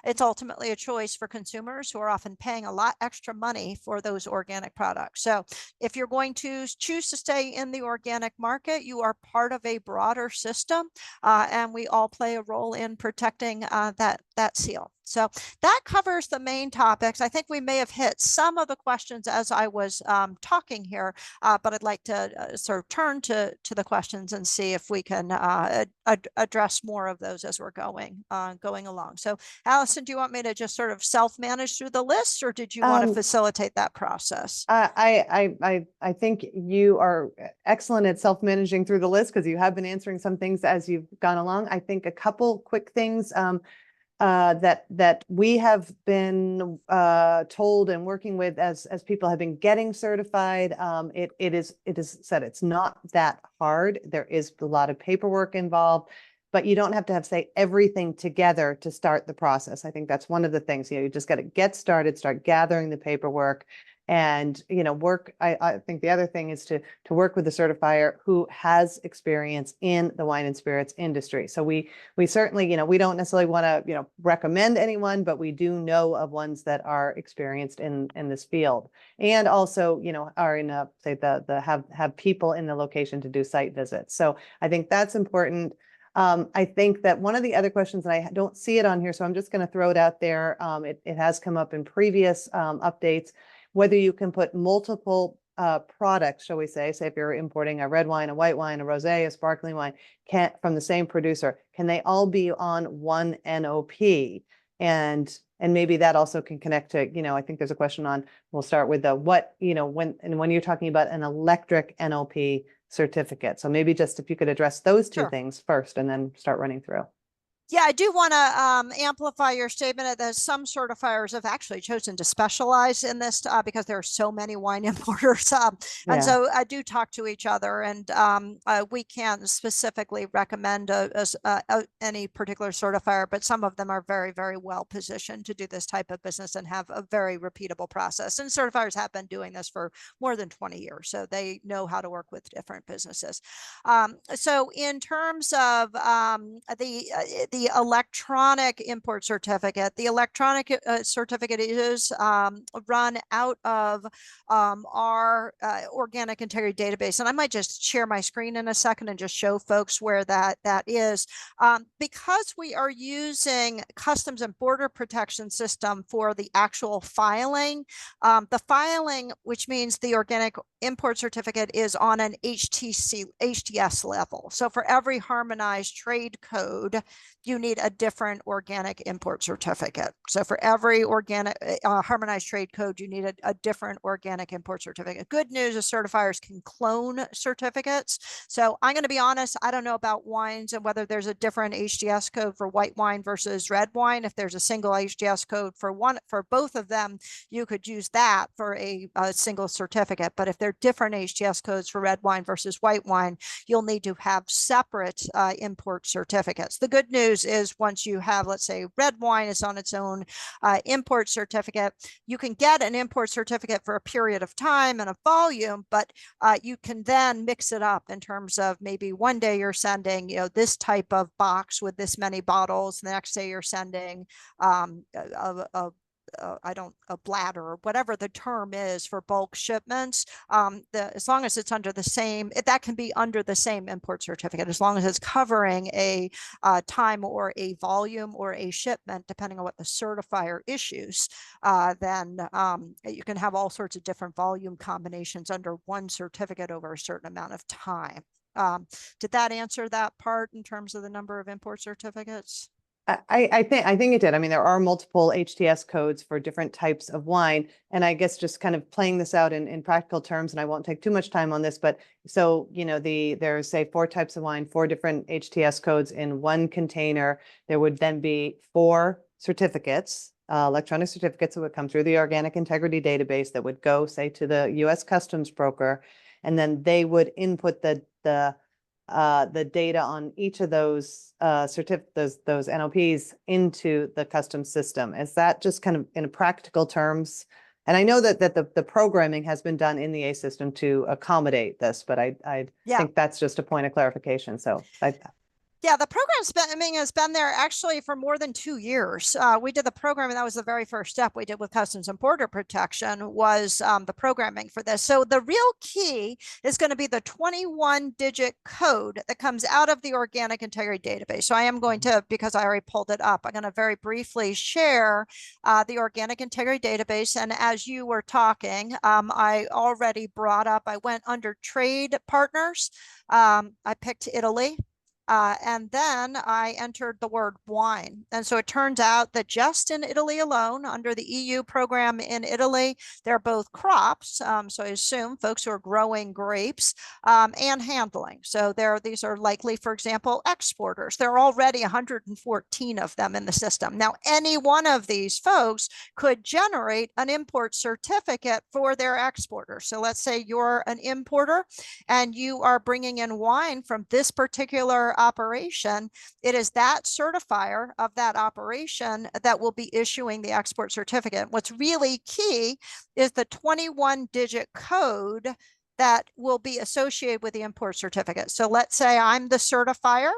S2: It's ultimately a choice for consumers who are often paying a lot extra money for those organic products. So if you're going to choose to stay in the organic market, you are part of a broader system, and we all play a role in protecting that seal. So that covers the main topics. I think we may have hit some of the questions as I was talking here, but I'd like to sort of turn to the questions and see if we can address more of those as we're going along. So Allison, do you want me to just sort of self-manage through the list, or did you want to facilitate that process?
S1: I think you are excellent at self-managing through the list because you have been answering some things as you've gone along. I think a couple quick things that we have been told and working with as people have been getting certified. It is said it's not that hard. There is a lot of paperwork involved, but you don't have to say everything together to start the process. I think that's one of the things. You just got to get started, start gathering the paperwork, and work. I think the other thing is to work with a certifier who has experience in the wine and spirits industry. So we certainly, we don't necessarily want to recommend anyone, but we do know of ones that are experienced in this field, and also are in have people in the location to do site visits. So I think that's important. I think that one of the other questions, and I don't see it on here, so I'm just going to throw it out there. It has come up in previous updates, whether you can put multiple products, shall we say if you're importing a red wine, a white wine, a rosé, a sparkling wine, from the same producer, can they all be on one NOP? And maybe that also can connect to, I think there's a question on, we'll start with when you're talking about an electric NOP certificate. So maybe just if you could address those two
S2: Sure.
S1: things first and then start running through.
S2: Yeah, I do want to amplify your statement that some certifiers have actually chosen to specialize in this because there are so many wine importers. And so I do talk to each other, and we can't specifically recommend any particular certifier, but some of them are very, very well positioned to do this type of business and have a very repeatable process. And certifiers have been doing this for more than 20 years, so they know how to work with different businesses. So in terms of the electronic import certificate, the electronic certificate is run out of our organic integrity database. And I might just share my screen in a second and just show folks where that is. Because we are using Customs and Border Protection System for the actual filing, the filing, which means the organic import certificate, is on an HTS level. So for every harmonized trade code, you need a different organic import certificate. So for every organic harmonized trade code, you need a different organic import certificate. Good news is certifiers can clone certificates. So I'm going to be honest, I don't know about wines and whether there's a different HTS code for white wine versus red wine. If there's a single HTS code for both of them, you could use that for a single certificate. But if they're different HTS codes for red wine versus white wine, you'll need to have separate import certificates. The good news is once you have, let's say, red wine is on its own import certificate, you can get an import certificate for a period of time and a volume, but you can then mix it up in terms of maybe one day you're sending, this type of box with this many bottles. The next day you're sending a bladder or whatever the term is for bulk shipments. As long as it's under the same, that can be under the same import certificate, as long as it's covering a time or a volume or a shipment, depending on what the certifier issues, then you can have all sorts of different volume combinations under one certificate over a certain amount of time. Did that answer that part in terms of the number of import certificates?
S1: I think it did. I mean, there are multiple HTS codes for different types of wine. And I guess just kind of playing this out in practical terms, and I won't take too much time on this, but so, there's say 4 types of wine, 4 different HTS codes in one container. There would then be 4 certificates, electronic certificates that would come through the Organic Integrity Database that would go, say, to the U.S. Customs broker, and then they would input the data on each of those those NOPs into the customs system. Is that just kind of in practical terms? And I know that the programming has been done in the A system to accommodate this, but I think that's just a point of clarification. So
S2: Yeah, the programming has been there actually for more than 2 years. We did the programming. That was the very first step we did with Customs and Border Protection was the programming for this. So the real key is going to be the 21-digit code that comes out of the Organic Integrity Database. So I am going to, because I already pulled it up, I'm going to very briefly share the Organic Integrity Database. And as you were talking, I already brought up, I went under trade partners. I picked Italy. And then I entered the word wine. And so it turns out that just in Italy alone, under the EU program in Italy, they're both crops. So I assume folks who are growing grapes and handling. So these are likely, for example, exporters. There are already 114 of them in the system. Now, any one of these folks could generate an import certificate for their exporter. So let's say you're an importer and you are bringing in wine from this particular operation. It is that certifier of that operation that will be issuing the export certificate. What's really key is the 21-digit code that will be associated with the import certificate. So let's say I'm the certifier.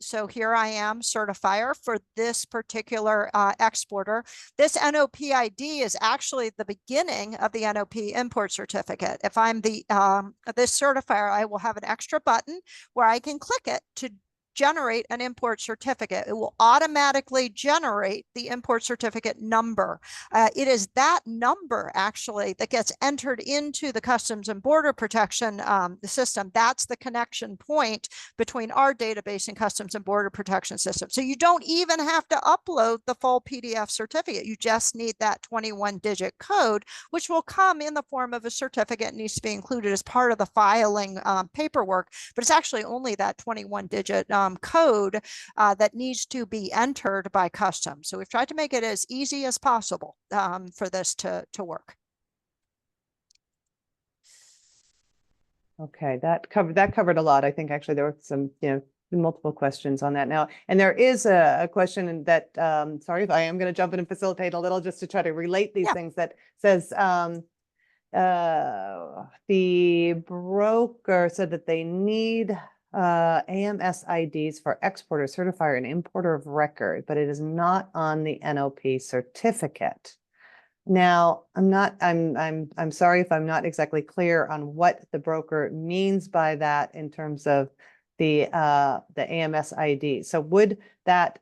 S2: So here I am, certifier for this particular exporter. This NOP ID is actually the beginning of the NOP import certificate. If I'm this certifier, I will have an extra button where I can click it to generate an import certificate. It will automatically generate the import certificate number. It is that number actually that gets entered into the Customs and Border Protection system. That's the connection point between our database and Customs and Border Protection system. So you don't even have to upload the full PDF certificate. You just need that 21-digit code, which will come in the form of a certificate and needs to be included as part of the filing paperwork. But it's actually only that 21-digit code that needs to be entered by customs. So we've tried to make it as easy as possible for this to work.
S1: Okay, that covered a lot. I think actually there were some, multiple questions on that now. And there is a question that, sorry if I am going to jump in and facilitate a little just to try to relate these things, that says the broker said that they need AMS IDs for exporter, certifier, and importer of record, but it is not on the NOP certificate. Now, I'm sorry if I'm not exactly clear on what the broker means by that in terms of the AMS ID. So would that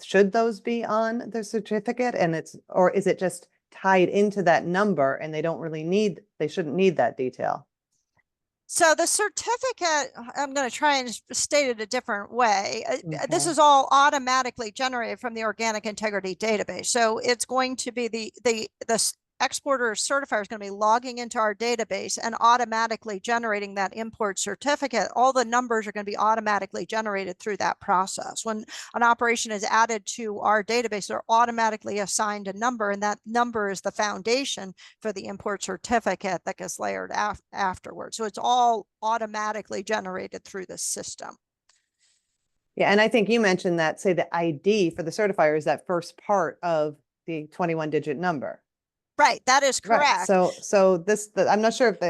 S1: should those be on the certificate, and or is it just tied into that number and they shouldn't need that detail?
S2: So the certificate, I'm going to try and state it a different way. This
S1: Okay.
S2: is all automatically generated from the Organic Integrity Database. So it's going to be the exporter or certifier is going to be logging into our database and automatically generating that import certificate. All the numbers are going to be automatically generated through that process. When an operation is added to our database, they're automatically assigned a number, and that number is the foundation for the import certificate that gets layered afterwards. So it's all automatically generated through the system.
S1: Yeah, and I think you mentioned that, say, the ID for the certifier is that first part of the 21-digit number.
S2: Right, that is correct.
S1: Right. So this, I'm not sure if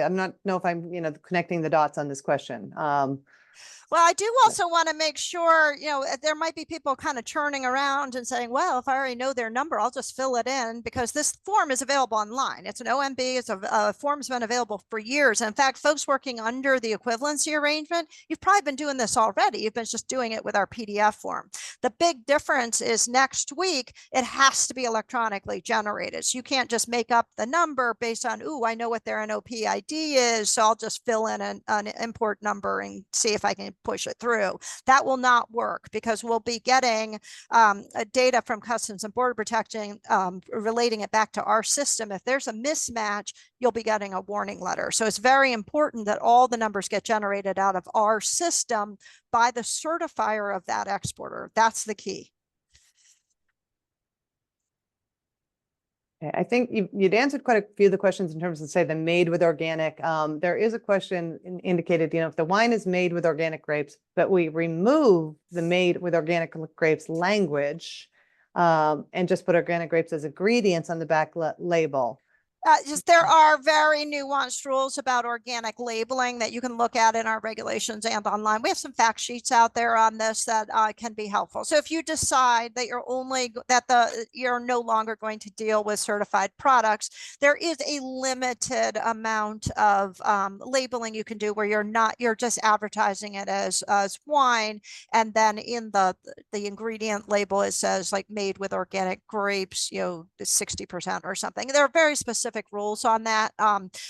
S1: know if I'm, connecting the dots on this question.
S2: Well, I do also want to make sure, there might be people kind of churning around and saying, well, if I already know their number, I'll just fill it in, because this form is available online. It's an OMB. It's a form's been available for years. And in fact, folks working under the equivalency arrangement, you've probably been doing this already. You've been just doing it with our PDF form. The big difference is next week, it has to be electronically generated. So you can't just make up the number based on, ooh, I know what their NOP ID is, so I'll just fill in an import number and see if I can push it through. That will not work, because we'll be getting data from Customs and Border Protection, relating it back to our system. If there's a mismatch, you'll be getting a warning letter. So it's very important that all the numbers get generated out of our system by the certifier of that exporter. That's the key.
S1: I think you'd answered quite a few of the questions in terms of, say, the made with organic. There is a question indicated, if the wine is made with organic grapes, but we remove the made with organic grapes language and just put organic grapes as ingredients on the back label.
S2: There are very nuanced rules about organic labeling that you can look at in our regulations and online. We have some fact sheets out there on this that can be helpful. So if you decide that you're no longer going to deal with certified products, there is a limited amount of labeling you can do where you're just advertising it as wine, and then in the ingredient label it says like made with organic grapes, 60% or something. There are very specific rules on that.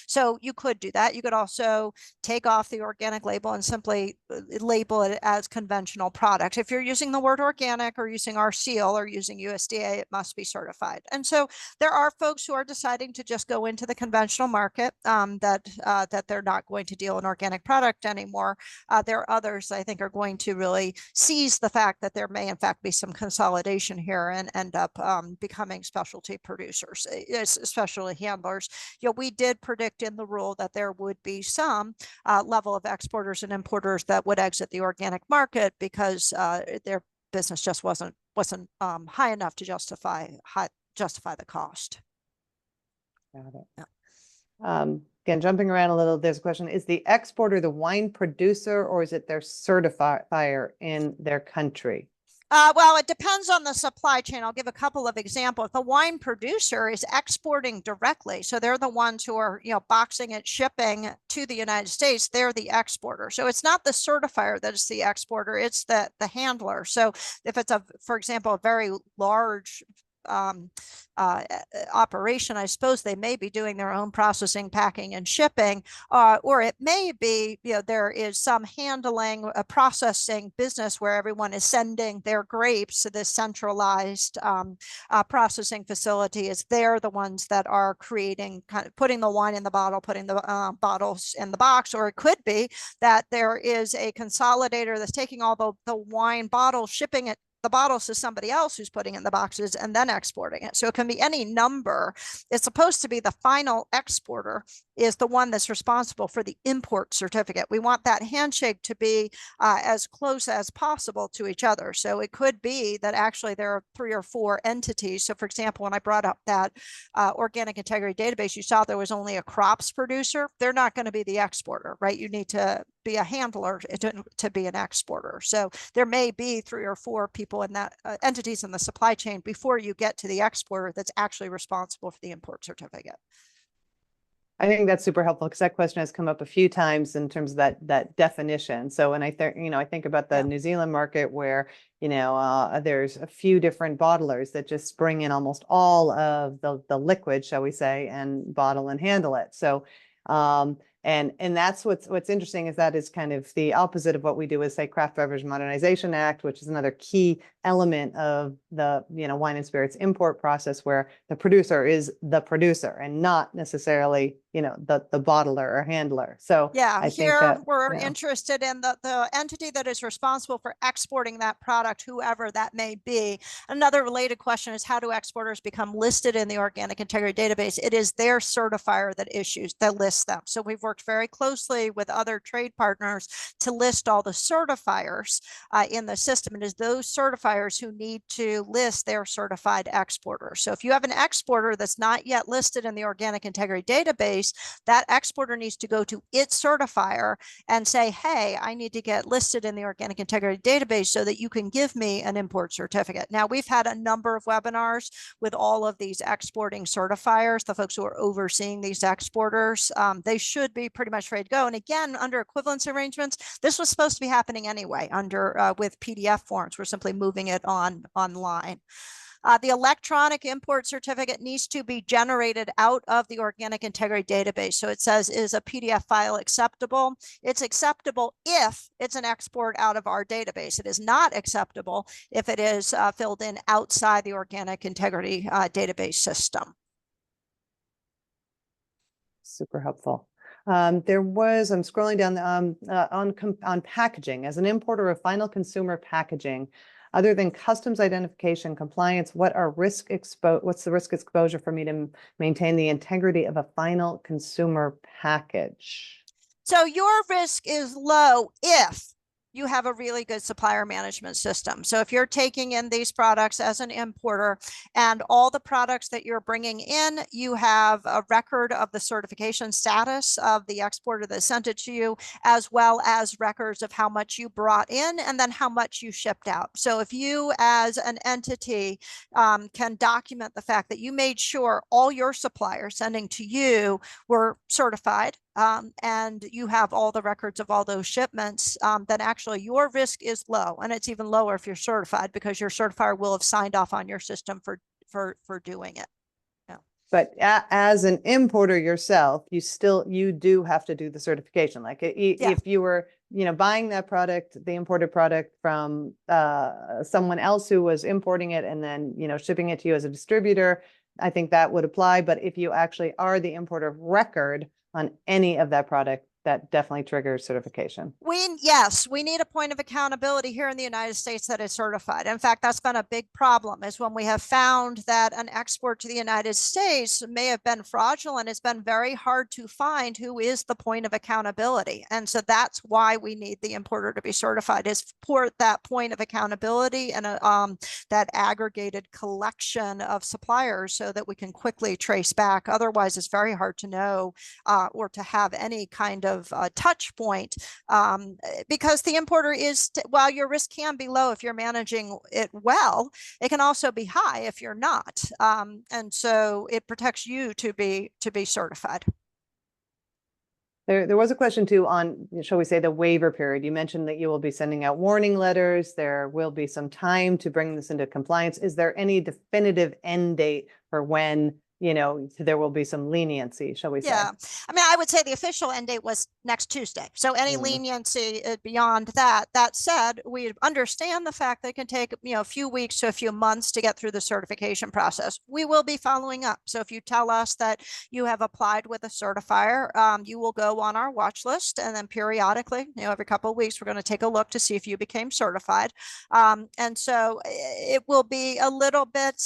S2: So you could do that. You could also take off the organic label and simply label it as conventional product. If you're using the word organic or using our seal or using USDA, it must be certified. And so there are folks who are deciding to just go into the conventional market, that they're not going to deal in organic product anymore. There are others I think are going to really seize the fact that there may in fact be some consolidation here and end up becoming specialty producers, especially handlers. We did predict in the rule that there would be some level of exporters and importers that would exit the organic market because their business just wasn't high enough to justify the cost.
S1: Got it. Yeah. Again, jumping around a little, there's a question: is the exporter the wine producer, or is it their certifier in their country?
S2: Well, it depends on the supply chain. I'll give a couple of examples. The wine producer is exporting directly. So they're the ones who are, boxing and shipping to the United States. They're the exporter. So it's not the certifier that is the exporter, it's the handler. So if it's for example, a very large operation, I suppose they may be doing their own processing, packing, and shipping, or it may be, there is some handling, processing business where everyone is sending their grapes to this centralized processing facility. Is they're the ones that are creating, kind of putting the wine in the bottle, putting the bottles in the box, or it could be that there is a consolidator that's taking all the wine bottles, shipping it the bottles to somebody else who's putting in the boxes and then exporting it. So it can be any number. It's supposed to be the final exporter is the one that's responsible for the import certificate. We want that handshake to be as close as possible to each other. So it could be that actually there are 3 or 4 entities. So for example, when I brought up that organic integrity database, you saw there was only a crops producer. They're not going to be the exporter, right? You need to be a handler to be an exporter. So there may be 3 or 4 people in that entities in the supply chain before you get to the exporter that's actually responsible for the import certificate.
S1: I think that's super helpful because that question has come up a few times in terms of that definition. So when I think, I think about the New Zealand market where, there's a few different bottlers that just bring in almost all of the liquid, shall we say, and bottle and handle it. So, and that's what's interesting is that is kind of the opposite of what we do with, say, Craft Beverage Modernization Act, which is another key element of the wine and spirits import process, where the producer is the producer and not necessarily the bottler or handler. So
S2: yeah, here we're
S1: yeah.
S2: interested in the entity that is responsible for exporting that product, whoever that may be. Another related question is, how do exporters become listed in the Organic Integrity Database? It is their certifier that lists them. So we've worked very closely with other trade partners to list all the certifiers in the system. It is those certifiers who need to list their certified exporters. So if you have an exporter that's not yet listed in the Organic Integrity Database, that exporter needs to go to its certifier and say, hey, I need to get listed in the Organic Integrity Database so that you can give me an import certificate. Now, we've had a number of webinars with all of these exporting certifiers, the folks who are overseeing these exporters. They should be pretty much ready to go. And again, under equivalence arrangements, this was supposed to be happening anyway with PDF forms. We're simply moving it online. The electronic import certificate needs to be generated out of the Organic Integrity Database. So it says, is a PDF file acceptable? It's acceptable if it's an export out of our database. It is not acceptable if it is filled in outside the Organic Integrity Database system.
S1: Super helpful. I'm scrolling down on packaging. As an importer of final consumer packaging, other than customs identification compliance, what's the risk exposure for me to maintain the integrity of a final consumer package?
S2: So your risk is low if you have a really good supplier management system. So if you're taking in these products as an importer and all the products that you're bringing in, you have a record of the certification status of the exporter that sent it to you, as well as records of how much you brought in and then how much you shipped out. So if you as an entity can document the fact that you made sure all your suppliers sending to you were certified, and you have all the records of all those shipments, then actually your risk is low. And it's even lower if you're certified, because your certifier will have signed off on your system for doing it. Yeah.
S1: But as an importer yourself, you do have to do the certification. Like if you were, buying that product, the imported product from someone else who was importing it and then, shipping it to you as a distributor, I think that would apply. But if you actually are the importer of record on any of that product, that definitely triggers certification.
S2: Yes, we need a point of accountability here in the United States that is certified. In fact, that's been a big problem, is when we have found that an export to the United States may have been fraudulent. It's been very hard to find who is the point of accountability. And so that's why we need the importer to be certified, is for that point of accountability and that aggregated collection of suppliers so that we can quickly trace back. Otherwise, it's very hard to know or to have any kind of touch point, because the importer is, while your risk can be low if you're managing it well, it can also be high if you're not. And so it protects you to be certified.
S1: There was a question too on, shall we say, the waiver period. You mentioned that you will be sending out warning letters. There will be some time to bring this into compliance. Is there any definitive end date for when, there will be some leniency, shall we say?
S2: Yeah, I mean, I would say the official end date was next Tuesday. So any leniency beyond that. That said, we understand the fact that it can take, a few weeks to a few months to get through the certification process. We will be following up. So if you tell us that you have applied with a certifier, you will go on our watch list, and then periodically, every couple of weeks, we're going to take a look to see if you became certified. And so it will be a little bit,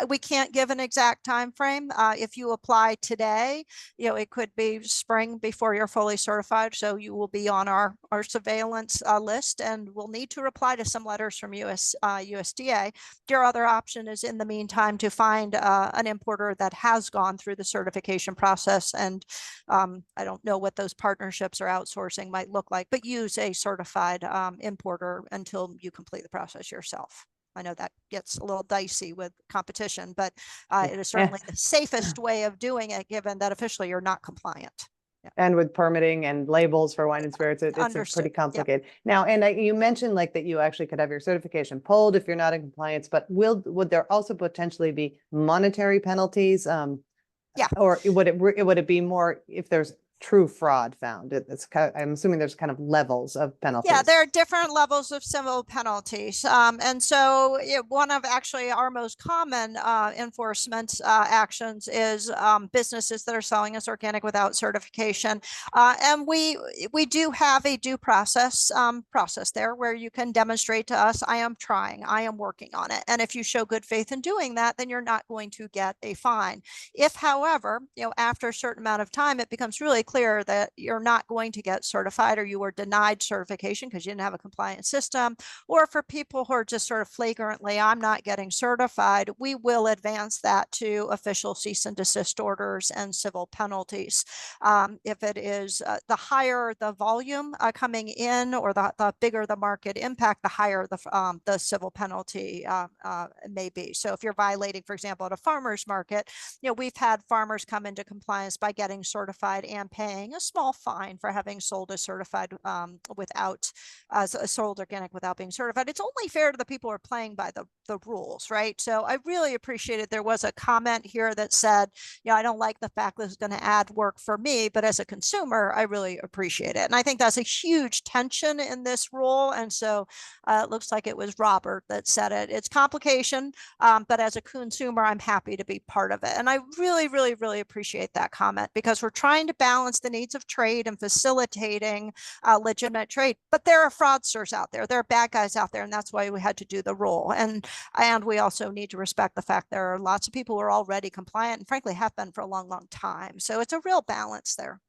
S2: we can't give an exact time frame. If you apply today, it could be spring before you're fully certified. So you will be on our surveillance list, and we'll need to reply to some letters from USDA. Your other option is, in the meantime, to find an importer that has gone through the certification process. And I don't know what those partnerships or outsourcing might look like, but use a certified importer until you complete the process yourself. I know that gets a little dicey with competition, but it is certainly the safest way of doing it, given that officially you're not compliant. Yeah.
S1: And with permitting and labels for wine and spirits, it's pretty complicated. Yep. Now, and you mentioned like that you actually could have your certification pulled if you're not in compliance, but would there also potentially be monetary penalties?
S2: Yeah.
S1: Or would it be more if there's true fraud found? I'm assuming there's kind of levels of penalties.
S2: Yeah, there are different levels of civil penalties. And so one of actually our most common enforcement actions is businesses that are selling us organic without certification. And we do have a due process there where you can demonstrate to us, I am trying, I am working on it. And if you show good faith in doing that, then you're not going to get a fine. If, however, after a certain amount of time, it becomes really clear that you're not going to get certified, or you were denied certification because you didn't have a compliant system, or for people who are just sort of flagrantly, I'm not getting certified, we will advance that to official cease and desist orders and civil penalties. If it is the higher the volume coming in, or the bigger the market impact, the higher the civil penalty may be. So if you're violating, for example, at a farmer's market, we've had farmers come into compliance by getting certified and paying a small fine for having sold a certified sold organic without being certified. It's only fair to the people who are playing by the rules, right? So I really appreciated, there was a comment here that said, I don't like the fact this is going to add work for me, but as a consumer, I really appreciate it. And I think that's a huge tension in this rule. And so it looks like it was Robert that said it. It's complication, but as a consumer, I'm happy to be part of it. And I really, really, really appreciate that comment, because we're trying to balance the needs of trade and facilitating legitimate trade. But there are fraudsters out there. There are bad guys out there. And that's why we had to do the rule. And we also need to respect the fact there are lots of people who are already compliant and frankly have been for a long, long time. So it's a real balance there.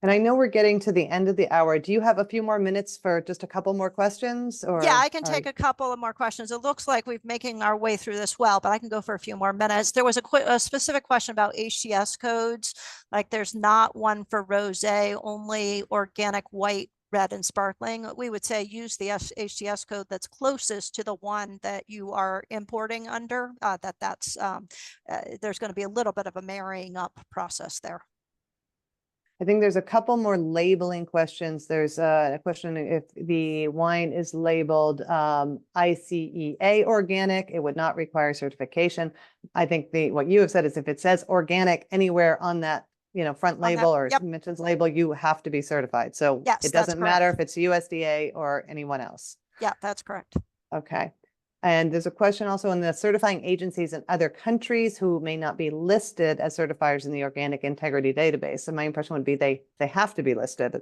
S1: And I know we're getting to the end of the hour. Do you have a few more minutes for just a couple more questions? Or
S2: yeah, I can take a couple of more questions. It looks like we're making our way through this well, but I can go for a few more minutes. There was a specific question about HTS codes. Like there's not one for rosé, only organic, white, red, and sparkling. We would say use the HTS code that's closest to the one that you are importing under. There's going to be a little bit of a marrying up process there.
S1: I think there's a couple more labeling questions. There's a question if the wine is labeled ICEA organic, it would not require certification. I think what you have said is if it says organic anywhere on that front label or mentions label, you have to be certified. So yes, it doesn't matter if it's USDA or anyone else.
S2: Yeah, that's correct.
S1: Okay. And there's a question also on the certifying agencies in other countries who may not be listed as certifiers in the Organic Integrity Database. So my impression would be they have to be listed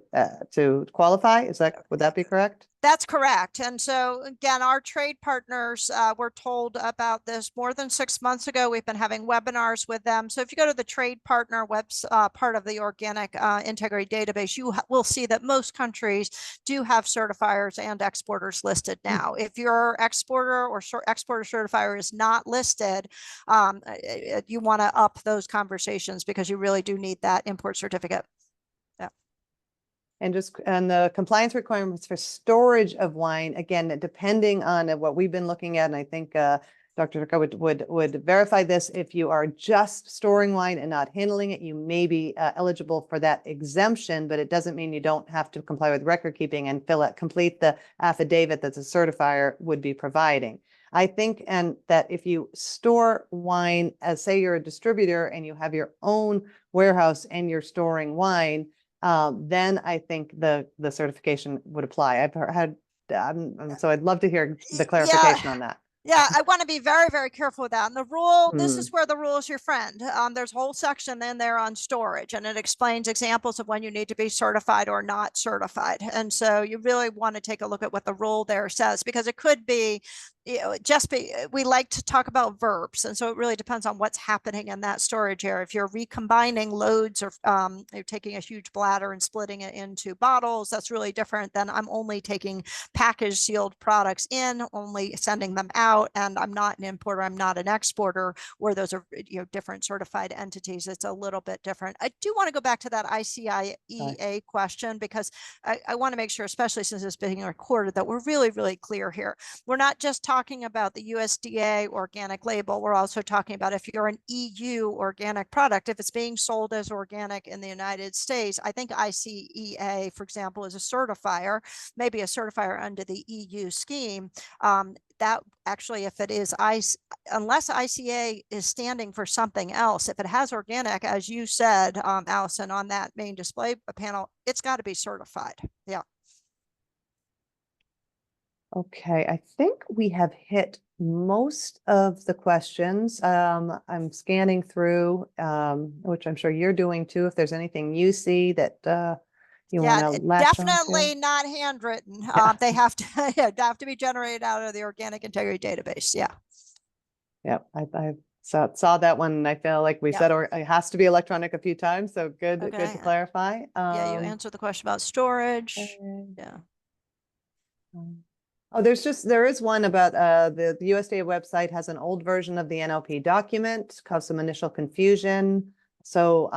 S1: to qualify. Would that be correct?
S2: That's correct. And so again, our trade partners were told about this more than 6 months ago. We've been having webinars with them. So if you go to the trade partner part of the Organic Integrity Database, you will see that most countries do have certifiers and exporters listed now. If your exporter or exporter certifier is not listed, you want to up those conversations because you really do need that import certificate.
S1: And the compliance requirements for storage of wine, again, depending on what we've been looking at, and I think Dr. Turco would verify this. If you are just storing wine and not handling it, you may be eligible for that exemption, but it doesn't mean you don't have to comply with record keeping and complete the affidavit that the certifier would be providing. I think that if you store wine, as say you're a distributor and you have your own warehouse and you're storing wine, then I think the certification would apply. I've had, so I'd love to hear the clarification on that.
S2: Yeah, I want to be very, very careful with that. And the rule, this is where the rule is your friend. There's a whole section in there on storage, and it explains examples of when you need to be certified or not certified. And so you really want to take a look at what the rule there says, because it could be, we like to talk about verbs. And so it really depends on what's happening in that storage area. If you're recombining loads, or you're taking a huge bladder and splitting it into bottles, that's really different than I'm only taking packaged sealed products in, only sending them out. And I'm not an importer, I'm not an exporter, where those are different certified entities. It's a little bit different. I do want to go back to that ICIEA question, because I want to make sure, especially since it's being recorded, that we're really, really clear here. We're not just talking about the USDA organic label. We're also talking about if you're an EU organic product, if it's being sold as organic in the United States. I think ICEA, for example, is a certifier, maybe a certifier under the EU scheme. That actually, if it is unless ICA is standing for something else, if it has organic, as you said, Allison, on that main display panel, it's got to be certified. Yeah.
S1: Okay, I think we have hit most of the questions. I'm scanning through, which I'm sure you're doing too. If there's anything you see that you want to latch
S2: definitely
S1: onto.
S2: not handwritten. They have to have to be generated out of the organic integrity database. Yeah.
S1: Yep, I saw that one, and I feel like we said it has to be electronic a few times. So good to clarify.
S2: Yeah, you answered the question about storage. Yeah.
S1: Oh, there is one about the USDA website has an old version of the NLP document, caused some initial confusion. So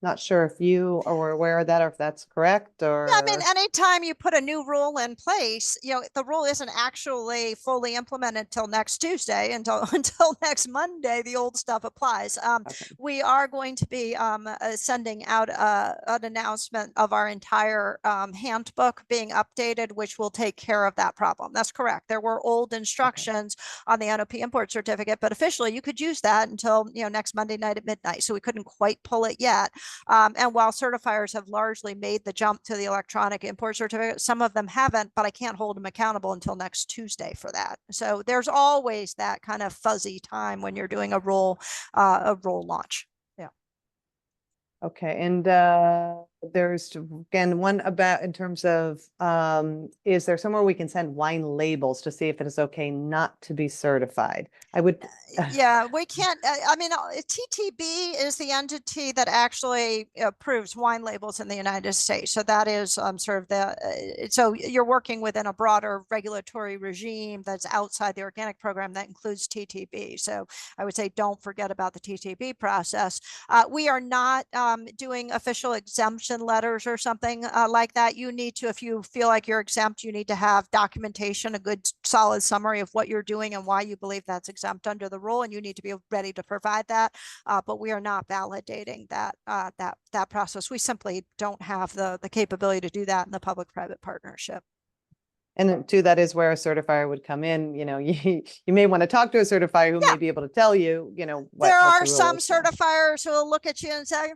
S1: not sure if you are aware of that, or if that's correct, or.
S2: Yeah, I mean, anytime you put a new rule in place, the rule isn't actually fully implemented until next Tuesday, until next Monday, the old stuff applies. We are going to be sending out an announcement of our entire handbook being updated, which will take care of that problem. That's correct. There were old instructions on the NOP import certificate, but officially you could use that until next Monday night at midnight. So we couldn't quite pull it yet. And while certifiers have largely made the jump to the electronic import certificate, some of them haven't, but I can't hold them accountable until next Tuesday for that. So there's always that kind of fuzzy time when you're doing a rule launch. Yeah.
S1: Okay, and there's again one about in terms of is there somewhere we can send wine labels to see if it is okay not to be certified? I would.
S2: Yeah, we can't. I mean, TTB is the entity that actually approves wine labels in the United States. So that is sort of the. So you're working within a broader regulatory regime that's outside the organic program that includes TTB. So I would say don't forget about the TTB process. We are not doing official exemption letters or something like that. You need to, if you feel like you're exempt, you need to have documentation, a good solid summary of what you're doing and why you believe that's exempt under the rule, and you need to be ready to provide that. But we are not validating that process. We simply don't have the capability to do that in the public-private partnership.
S1: And too, that is where a certifier would come in. You may want to talk to a certifier who may be able to tell you, what
S2: there are
S1: the
S2: some certifiers who will look at you and say,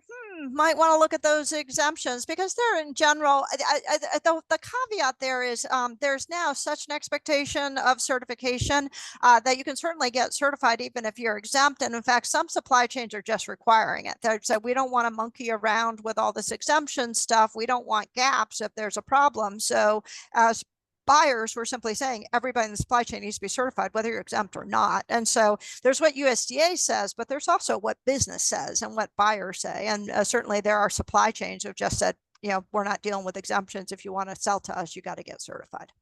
S2: might want to look at those exemptions, because they're in general, the caveat there is there's now such an expectation of certification that you can certainly get certified even if you're exempt. And in fact, some supply chains are just requiring it. They said, we don't want to monkey around with all this exemption stuff. We don't want gaps if there's a problem. So as buyers were simply saying everybody in the supply chain needs to be certified, whether you're exempt or not. And so there's what USDA says, but there's also what business says and what buyers say. And certainly there are supply chains who have just said, we're not dealing with exemptions. If you want to sell to us, you got to get certified.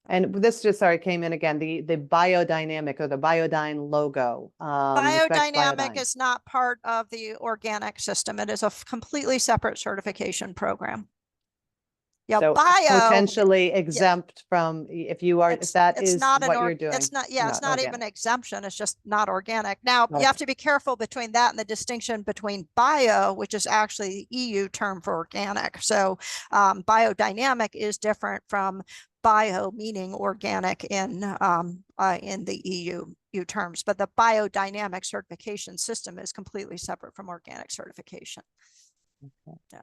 S1: And this just, came in again, the biodynamic or the Biodyne logo.
S2: Biodynamic is not part of the organic system. It is a completely separate certification program. Yeah,
S1: So
S2: bio.
S1: potentially exempt from if you are, if that is
S2: not
S1: what you're doing.
S2: It's not, yeah, it's not even
S1: organic.
S2: exemption. It's just not organic. Now,
S1: Right.
S2: you have to be careful between that and the distinction between bio, which is actually the EU term for organic. So biodynamic is different from bio, meaning organic in the EU terms. But the biodynamic certification system is completely separate from organic certification.
S1: Okay.
S2: Yeah.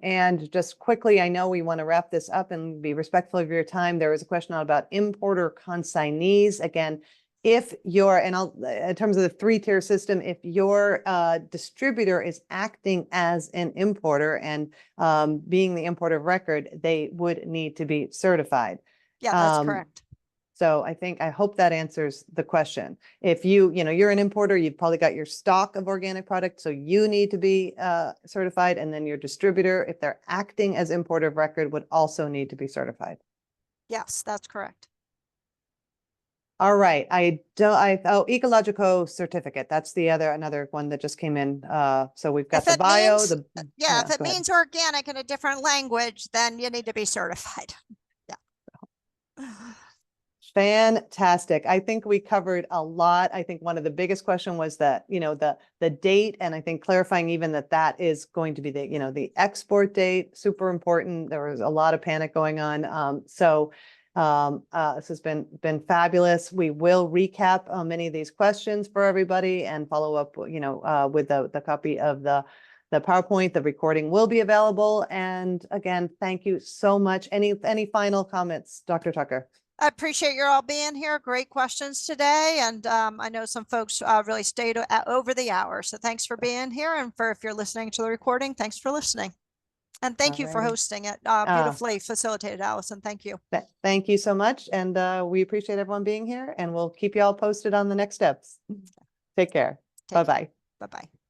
S1: And just quickly, I know we want to wrap this up and be respectful of your time. There was a question about importer consignees. Again, if you're, and I'll, in terms of the 3-tier system, if your distributor is acting as an importer and being the importer of record, they would need to be certified.
S2: Yeah, that's correct.
S1: So I hope that answers the question. If you're an importer, you've probably got your stock of organic product, so you need to be certified, and then your distributor, if they're acting as importer of record, would also need to be certified.
S2: Yes, that's correct.
S1: All right, ecological certificate. That's another one that just came in. So we've got the bio,
S2: means,
S1: if
S2: it means organic in a different language, then you need to be certified. Yeah.
S1: Fantastic. I think we covered a lot. I think one of the biggest question was that, the date, and I think clarifying even that is going to be the export date, super important. There was a lot of panic going on. This has been fabulous. We will recap many of these questions for everybody and follow up, with the copy of the PowerPoint. The recording will be available. And again, thank you so much. Any final comments, Dr. Tucker?
S2: I appreciate you all being here. Great questions today. And I know some folks really stayed over the hour. So thanks for being here. And if you're listening to the recording, thanks for listening. And thank you for hosting it. Beautifully facilitated, Allison. Thank you.
S1: Thank you so much. And we appreciate everyone being here, and we'll keep you all posted on the next steps. Take care. Bye-bye.
S2: Bye-bye.